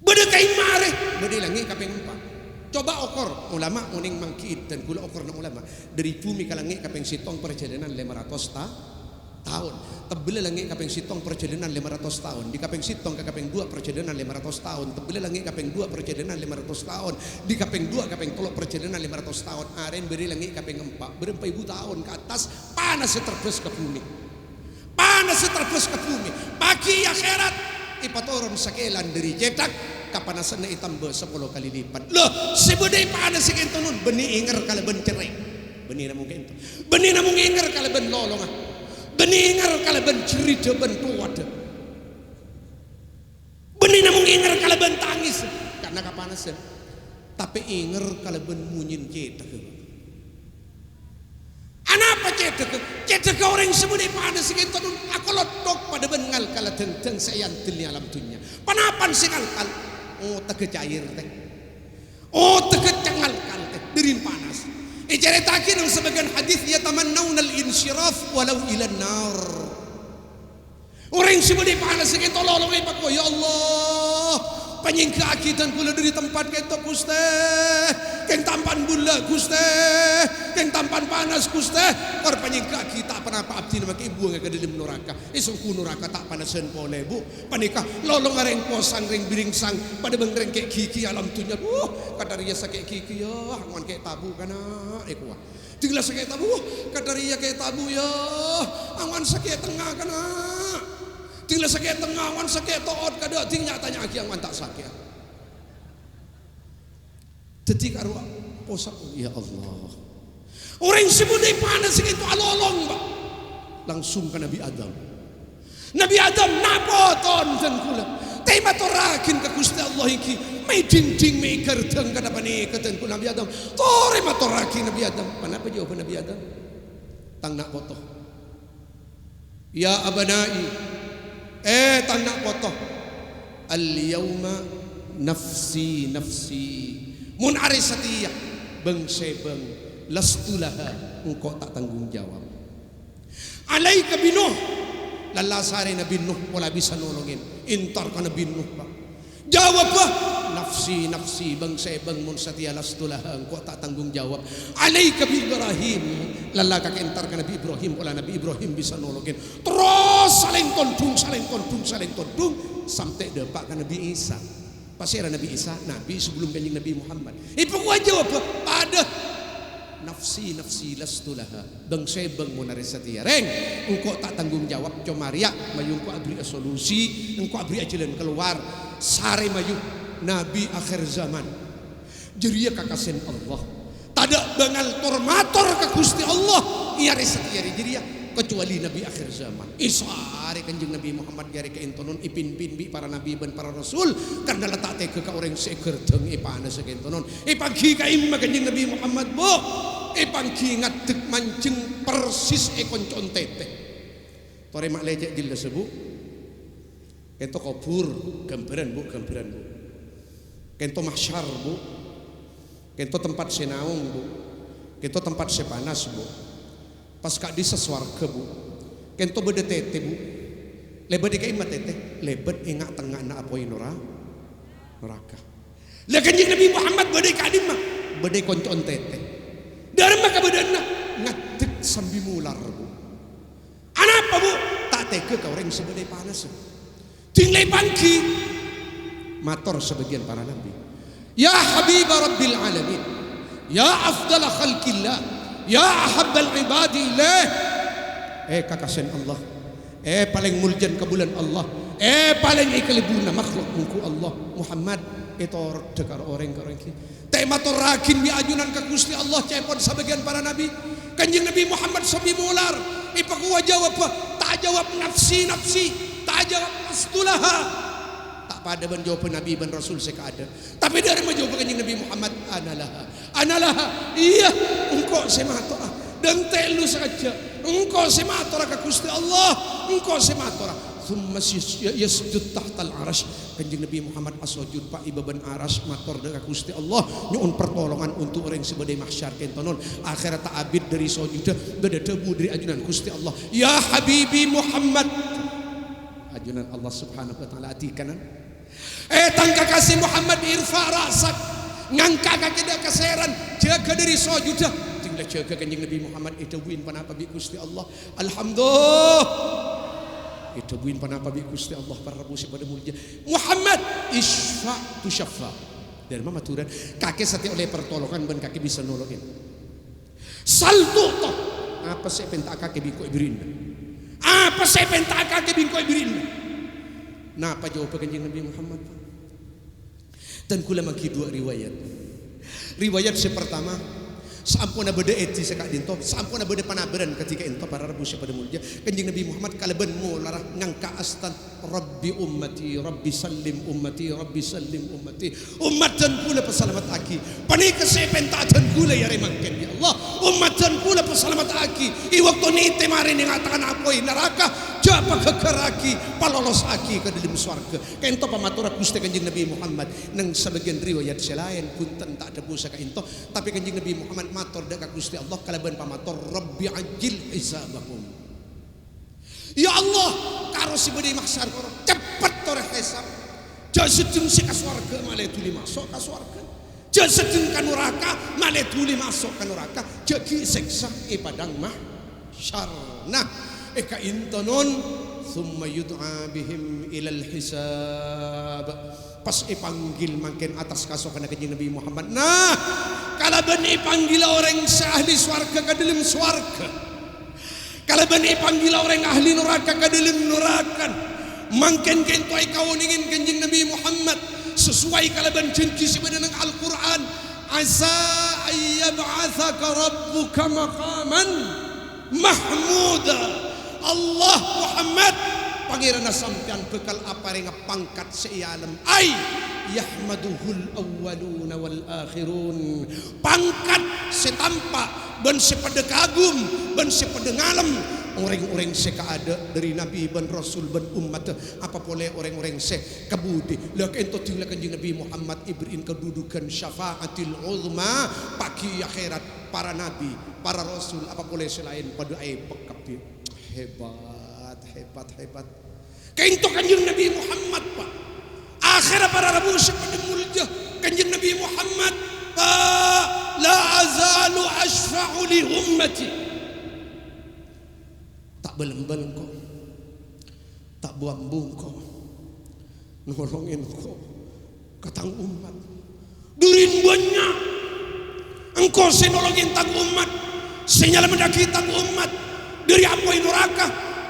S1: beda kain mare beda langi kapeng 4 coba okor ulama uning mangkit dan kula okor na ulama dari bumi kalangi kapeng sitong perjalanan 500 tahun tebel langi kapeng sitong perjalanan 500 tahun di kapeng sitong ke kapeng 2 perjalanan 500 tahun tebel langi kapeng 2 perjalanan 500 tahun di kapeng 2 kapeng 3 perjalanan 500 tahun aren beri langi kapeng 4 berapa ribu tahun ke atas panas terus ke bumi pagi akhirat ipatoron sakelan dari cetak kapanasan na itambah 10 kali lipat loh sebedai panas sekentonon benih inger kalau ben cerai benih na mungkin benih na mungkin inger kalau ben lolong beningar kalau ben cerita ben tuad benih namun ingar kalau ben tangis karena kapanasan tapi ingar kalau ben munyin cetak anak apa cetak Cedek orang sebudi pada segitu nun aku lotok pada bengal kala tentang saya telnya alam dunia. Panapan singalkal. Oh terkecair teh. Oh terkecangalkal teh dirin panas. Ceritakin yang sebagian hadis ya tamannawna al-insyiraf walau ila nar. Orang sebudi pada segitu lolong ipak ya Allah. Panyingka akitan kula dari tempat kita Gusti. Keng tampan bula Gusti. Keng tampan panas Gusti. Or panyingka kita apa abdi nama ibu nga kadalim neraka. Isong ku neraka tak panasan pole bu. Panika lolong areng posang ring biringsang pada bengreng kek kiki alam tunya. Kadariya sa kek kiki ya angwan kek tabu kana ekuwa. Tinggal sa kek tabu kadariya kek tabu ya angwan sa kek tengah kana. Tinggal sakit tengah, wan sakit toot kada tinggal tanya aki yang wan tak sakit. Detik arwah posak ya Allah. Orang sebudi panas itu alolong ba. Langsung ke Nabi Adam. Nabi Adam napoton dan kula. Tema torakin ke Gusti Allah iki. May ding may gerdeng kada panikatan ku Nabi Adam. Tore matorakin Nabi Adam. Kenapa jawaban Nabi Adam? Tang nak foto. Ya abanai. Tanak foto al-yawma nafsi mun ari setia beng sebeng lastulaha engkau tak tanggung jawab alaika binuh lalasari nabi Nuh wala bisa nolongin intar ka nabi Nuh ba jawab ba nafsi beng sebeng mun setia lastulaha engkau tak tanggung jawab alaika bi Ibrahim lala ka entar ka nabi Ibrahim wala nabi Ibrahim bisa nolongin terus saling tondung sampai depak ke Nabi Isa. Pasti era Nabi Isa, Nabi sebelum kanjeng Nabi Muhammad. Ibu gua jawab pada nafsi lastulaha. Bang sebeng munari setia. Reng, engkau tak tanggung jawab comaria mayung ku abri solusi, engkau abri jalan keluar. Sare mayu Nabi akhir zaman. Jeria kakasen Allah. Tada bangal tormator ke Gusti Allah. Ia setia jeria kecuali Nabi akhir zaman. Isari kanjeng Nabi Muhammad gari keintonon ipin bi para nabi dan para rasul karena letak teke ka orang seger deng ipana sekentonon ipangki ka imma kanjeng Nabi Muhammad bo ipangki ngadeg mancing persis koncon tete tore mak lecek jelas bu kento kubur gambaran bu kento mahsyar bu kento tempat senaung bu kento tempat sepanas bu pas kak di seswarga bu kento bede tete bu lebet di kaimat tete lebet ingat tengah na apoi neraka lah kanjeng Nabi Muhammad bede kadim mah bede koncon tete dari maka bedana ngadeg sambil mular bu anapa bu tak teke ka orang sebede panas tinglay pangki mator sebagian para nabi ya habibah rabbil alamin ya afdal khalqillah ya ahabbal ibadi ilaih kakasen Allah paling muljan ke bulan Allah paling ikalibuna makhluk muku Allah Muhammad itu dekar orang ki tema torakin bi ajunan ke Gusti Allah cepon sebagian para nabi kanjeng Nabi Muhammad sabi mular ipaku jawab tak jawab nafsi tak jawab astulaha tak pada ban jawaban nabi ban rasul sekada tapi dari menjawab kanjeng Nabi Muhammad analaha iya engkau semator dan telu saja engkau semator ke Gusti Allah engkau semator thumma yasjud tahtal arash kanjeng Nabi Muhammad asujud pak ibaban arash mator ke Gusti Allah nyuun pertolongan untuk orang sebadai mahsyar kentonon akhirat tak abid dari sujud beda debu dari ajunan Gusti Allah ya habibi Muhammad ajunan Allah subhanahu wa ta'ala ati kanan tangka kasih Muhammad irfa rasak ngangka kaki dah keseran jaga dari sujudah tinggal jaga kanjeng Nabi Muhammad itu buin panapa bi Gusti Allah alhamdulillah itu buin panapa bi Gusti Allah para rabu pada mulia Muhammad isfa tu syafa dari mama turan kaki setiap oleh pertolongan ben kaki bisa nolongin saltu toh apa saya pentak kaki bingko ibrinna apa saya pentak kaki bingko ibrinna nah apa jawab kanjeng Nabi Muhammad dan kula maki dua riwayat pertama sampuna beda eti sekak dinto sampuna beda panaberan ketika ento para rabu pada mulia kanjeng Nabi Muhammad kalaban mo larah ngangka astan rabbi ummati rabbi sallim ummati umat dan kula pesalamat aki panika saya pentak dan kula ya remangken ya Allah Allah ummatan kula pesalamat aki i waktu ni temari ni ngatakan apoi neraka japa kekeraki palolos aki ke dalam swarga kento pamatura Gusti Kanjeng Nabi Muhammad nang sebagian riwayat selain punten tak ada busa ka ento tapi Kanjeng Nabi Muhammad matur dekat Gusti Allah kalaban pamatur Rabbi ajil hisabahum ya Allah karo si bedi mahsyar karo cepet tore hisab jasedun si ka swarga male tuli masuk ka swarga jasedun ka neraka male tuli masuk ka neraka jadi siksa padang mahsyar nah eka intonon thumma yud'a bihim ilal hisab pas ipanggil makin atas kasokan Kanjeng Nabi Muhammad nah kalaban ipanggil orang ahli swarga ka dalam swarga kalaban ipanggil orang ahli neraka ka dalam neraka makin kento kau ingin Kanjeng Nabi Muhammad sesuai kalaban janji sebenarnya Al-Qur'an asa ayyab'atsaka rabbuka maqaman mahmuda Allah Muhammad pangeran sampean bekal apa ring pangkat seialam ai yahmaduhul awwaluna wal akhirun pangkat setampa ben sepede kagum ben sepede ngalem orang-orang sekaada dari nabi ben rasul ben umat apa boleh orang-orang se kabudi lak ento tinggal Kanjeng Nabi Muhammad ibrin kedudukan syafaatil uzma pagi akhirat para nabi para rasul apa boleh selain pada ai pekapir hebat. Kento Kanjeng Nabi Muhammad Pak. Akhirnya para rabu sepenuh mulia Kanjeng Nabi Muhammad Pak la azalu ashfa'u li ummati. Tak beleng-beleng kok. Tak buang-buang kok. Nolongin kok. Katang umat. Durin banyak. Engkau senolongin tang umat. Senyala mendaki tang umat. Dari apa neraka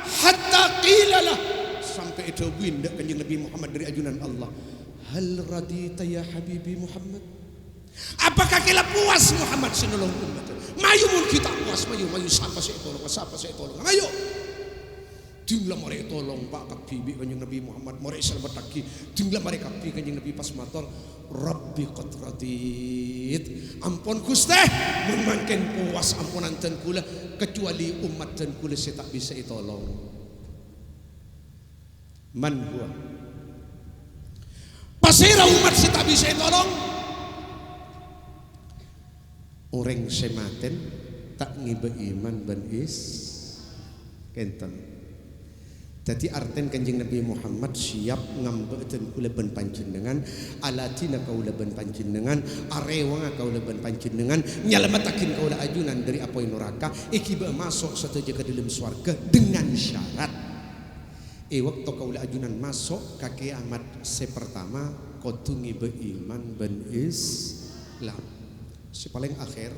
S1: hatta qilalah sampai itu winda Kanjeng Nabi Muhammad dari ajunan Allah hal radita ya habibi Muhammad apakah kila puas Muhammad sinolong umat mayu mun kita puas mayu siapa saya tolong mayu tinggal mereka tolong Pak Kabibi Kanjeng Nabi Muhammad mereka selamat lagi tinggal mereka kabi Kanjeng Nabi pas matur Rabbi qad radit ampun Gusti mun mangken puas ampunan ten kula kecuali umat ten kula saya tak bisa tolong man huwa pasira umat saya tak bisa tolong orang sematen tak ngibe iman ben is kenten jadi arten Kanjeng Nabi Muhammad siap ngambeken kula ben panjenengan alatina kaula ben panjenengan arewa kaula ben panjenengan nyalamatakin kaula ajunan dari apoi neraka iki ba masuk sateja ke dalam swarga dengan syarat waktu kaula ajunan masuk ka kiamat sepertama kudu ngibe iman ben Islam si paling akhir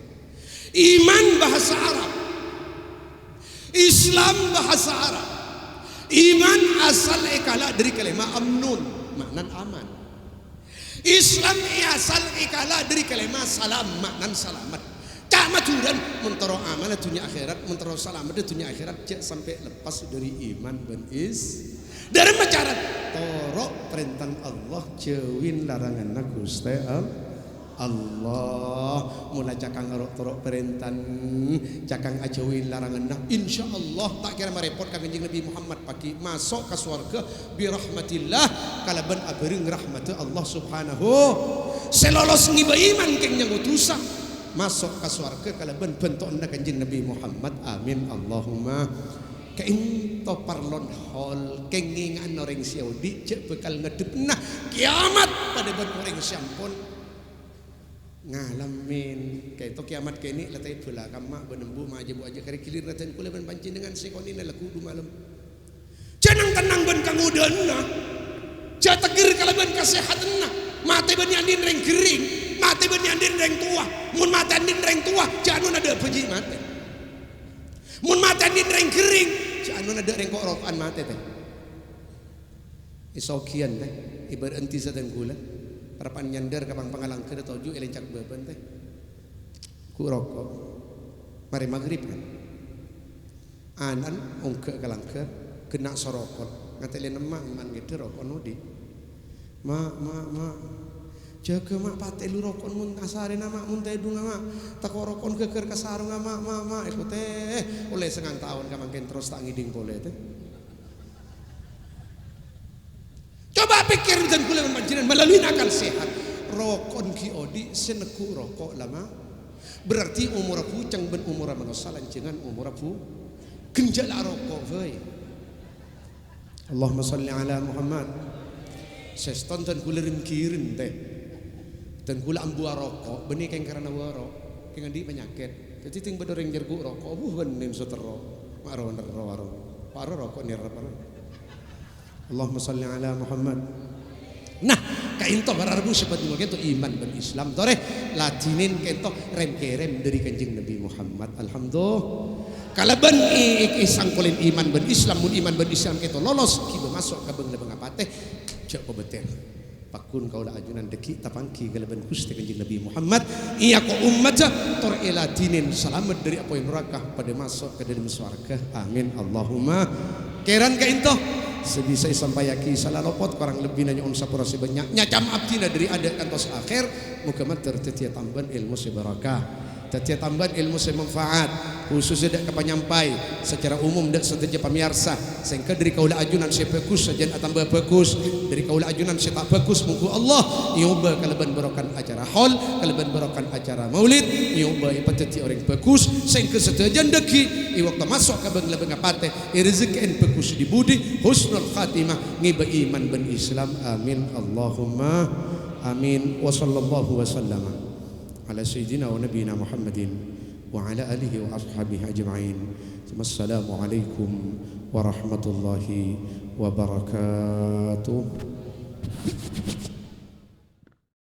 S1: iman bahasa Arab Islam bahasa Arab iman asal ikala dari kalimat amnun maknan aman Islam asal ikala dari kalimat salam maknan selamat cak maturan mentero aman dunia akhirat mentero selamat dunia akhirat cak sampai lepas dari iman ben is dari macarat torok perintah Allah jauhin larangan Gusti Allah mulai cakang torok perintah cakang ajauhin larangan insya Allah tak kira merepot Kanjeng Nabi Muhammad pagi masuk ke surga birahmatillah kalaban abering rahmat Allah subhanahu selolos ngiba iman keng yang utusan masuk ke surga kalaban bentuk Kanjeng Nabi Muhammad amin Allahumma keinto parlon hol kengingan orang Saudi cek bekal ngedep nah kiamat pada ben orang sampun ngalamin kayak itu kiamat kayak ini letai bola kamak benembu maja bu aja kari kilir raten kula ben pancin dengan sekoni na laku du malam janang tenang ben kang udana jategir kala ben kesehatan na mate ben andin reng gering mate ben andin reng tua mun mate andin reng tua janun ada penji mate mun mate andin reng gering janun ada reng kok rokan mate teh isokian teh ibar enti saten kula parapan nyandar kapang pangalang ke toju elencak beban teh ku rokok mari maghrib kan anan ongke kalangker kena sorokot ngateli emak man gitu rokok nudi ma Jaga mak pate lu rokon mun asare nama mun tedu mak tako rokon keker kasarung mak iku teh oleh sengang tahun kamangken terus tak ngiding boleh teh. Coba pikir dan kula panjenengan melalui akal sehat. Rokon ki odi seneku rokok lama. Berarti umur apu cang ben umur manusia lancengan umur apu genjala rokok we. Allahumma salli ala Muhammad. Seston dan kula rimkirin teh. Dan kula ambu rokok benih keng karena warok keng di penyakit. Jadi ting bedoreng jergu rokok benin sutero. Maro nero waro. Paro rokok nir paro. Allahumma salli ala Muhammad. Nah, kainto bararbu sebetulnya itu iman dan Islam. Tore latinin kainto rem dari kanjeng Nabi Muhammad. Alhamdulillah. Kalaban isangkulin iman dan Islam, mun iman dan Islam kainto lolos kiba masuk ke bang apa teh jak bebetel. Pakun kaulah ajunan deki tapangki kalaban Gusti kanjeng Nabi Muhammad. Iya ko ummata tor latinin selamat dari apa yang neraka pada masuk ke dalam surga. Amin Allahumma. Keran kainto sebisa sampai yaki salah lopot kurang lebih nanya sapura sebanyak nyacam abdina dari ada kantos akhir muka mater tetia tambahan ilmu sebarakah tetia tambahan ilmu semanfaat khusus dak kapanyampai secara umum dak seteja pamiarsa sehingga dari kaula ajunan sepekus saja tambah bagus dari kaula ajunan tak bagus muka Allah nyoba kaleban barokan acara hol kaleban barokan acara maulid nyoba ipateti orang bagus sehingga seteja deki waktu masuk ke bang lebeng apate rezeki en bagus di budi husnul khatimah ngiba iman ben Islam amin Allahumma amin wa sallallahu wasallama ala sayyidina wa nabiyina Muhammadin wa ala alihi wa ashabihi ajma'in. Assalamualaikum warahmatullahi wabarakatuh.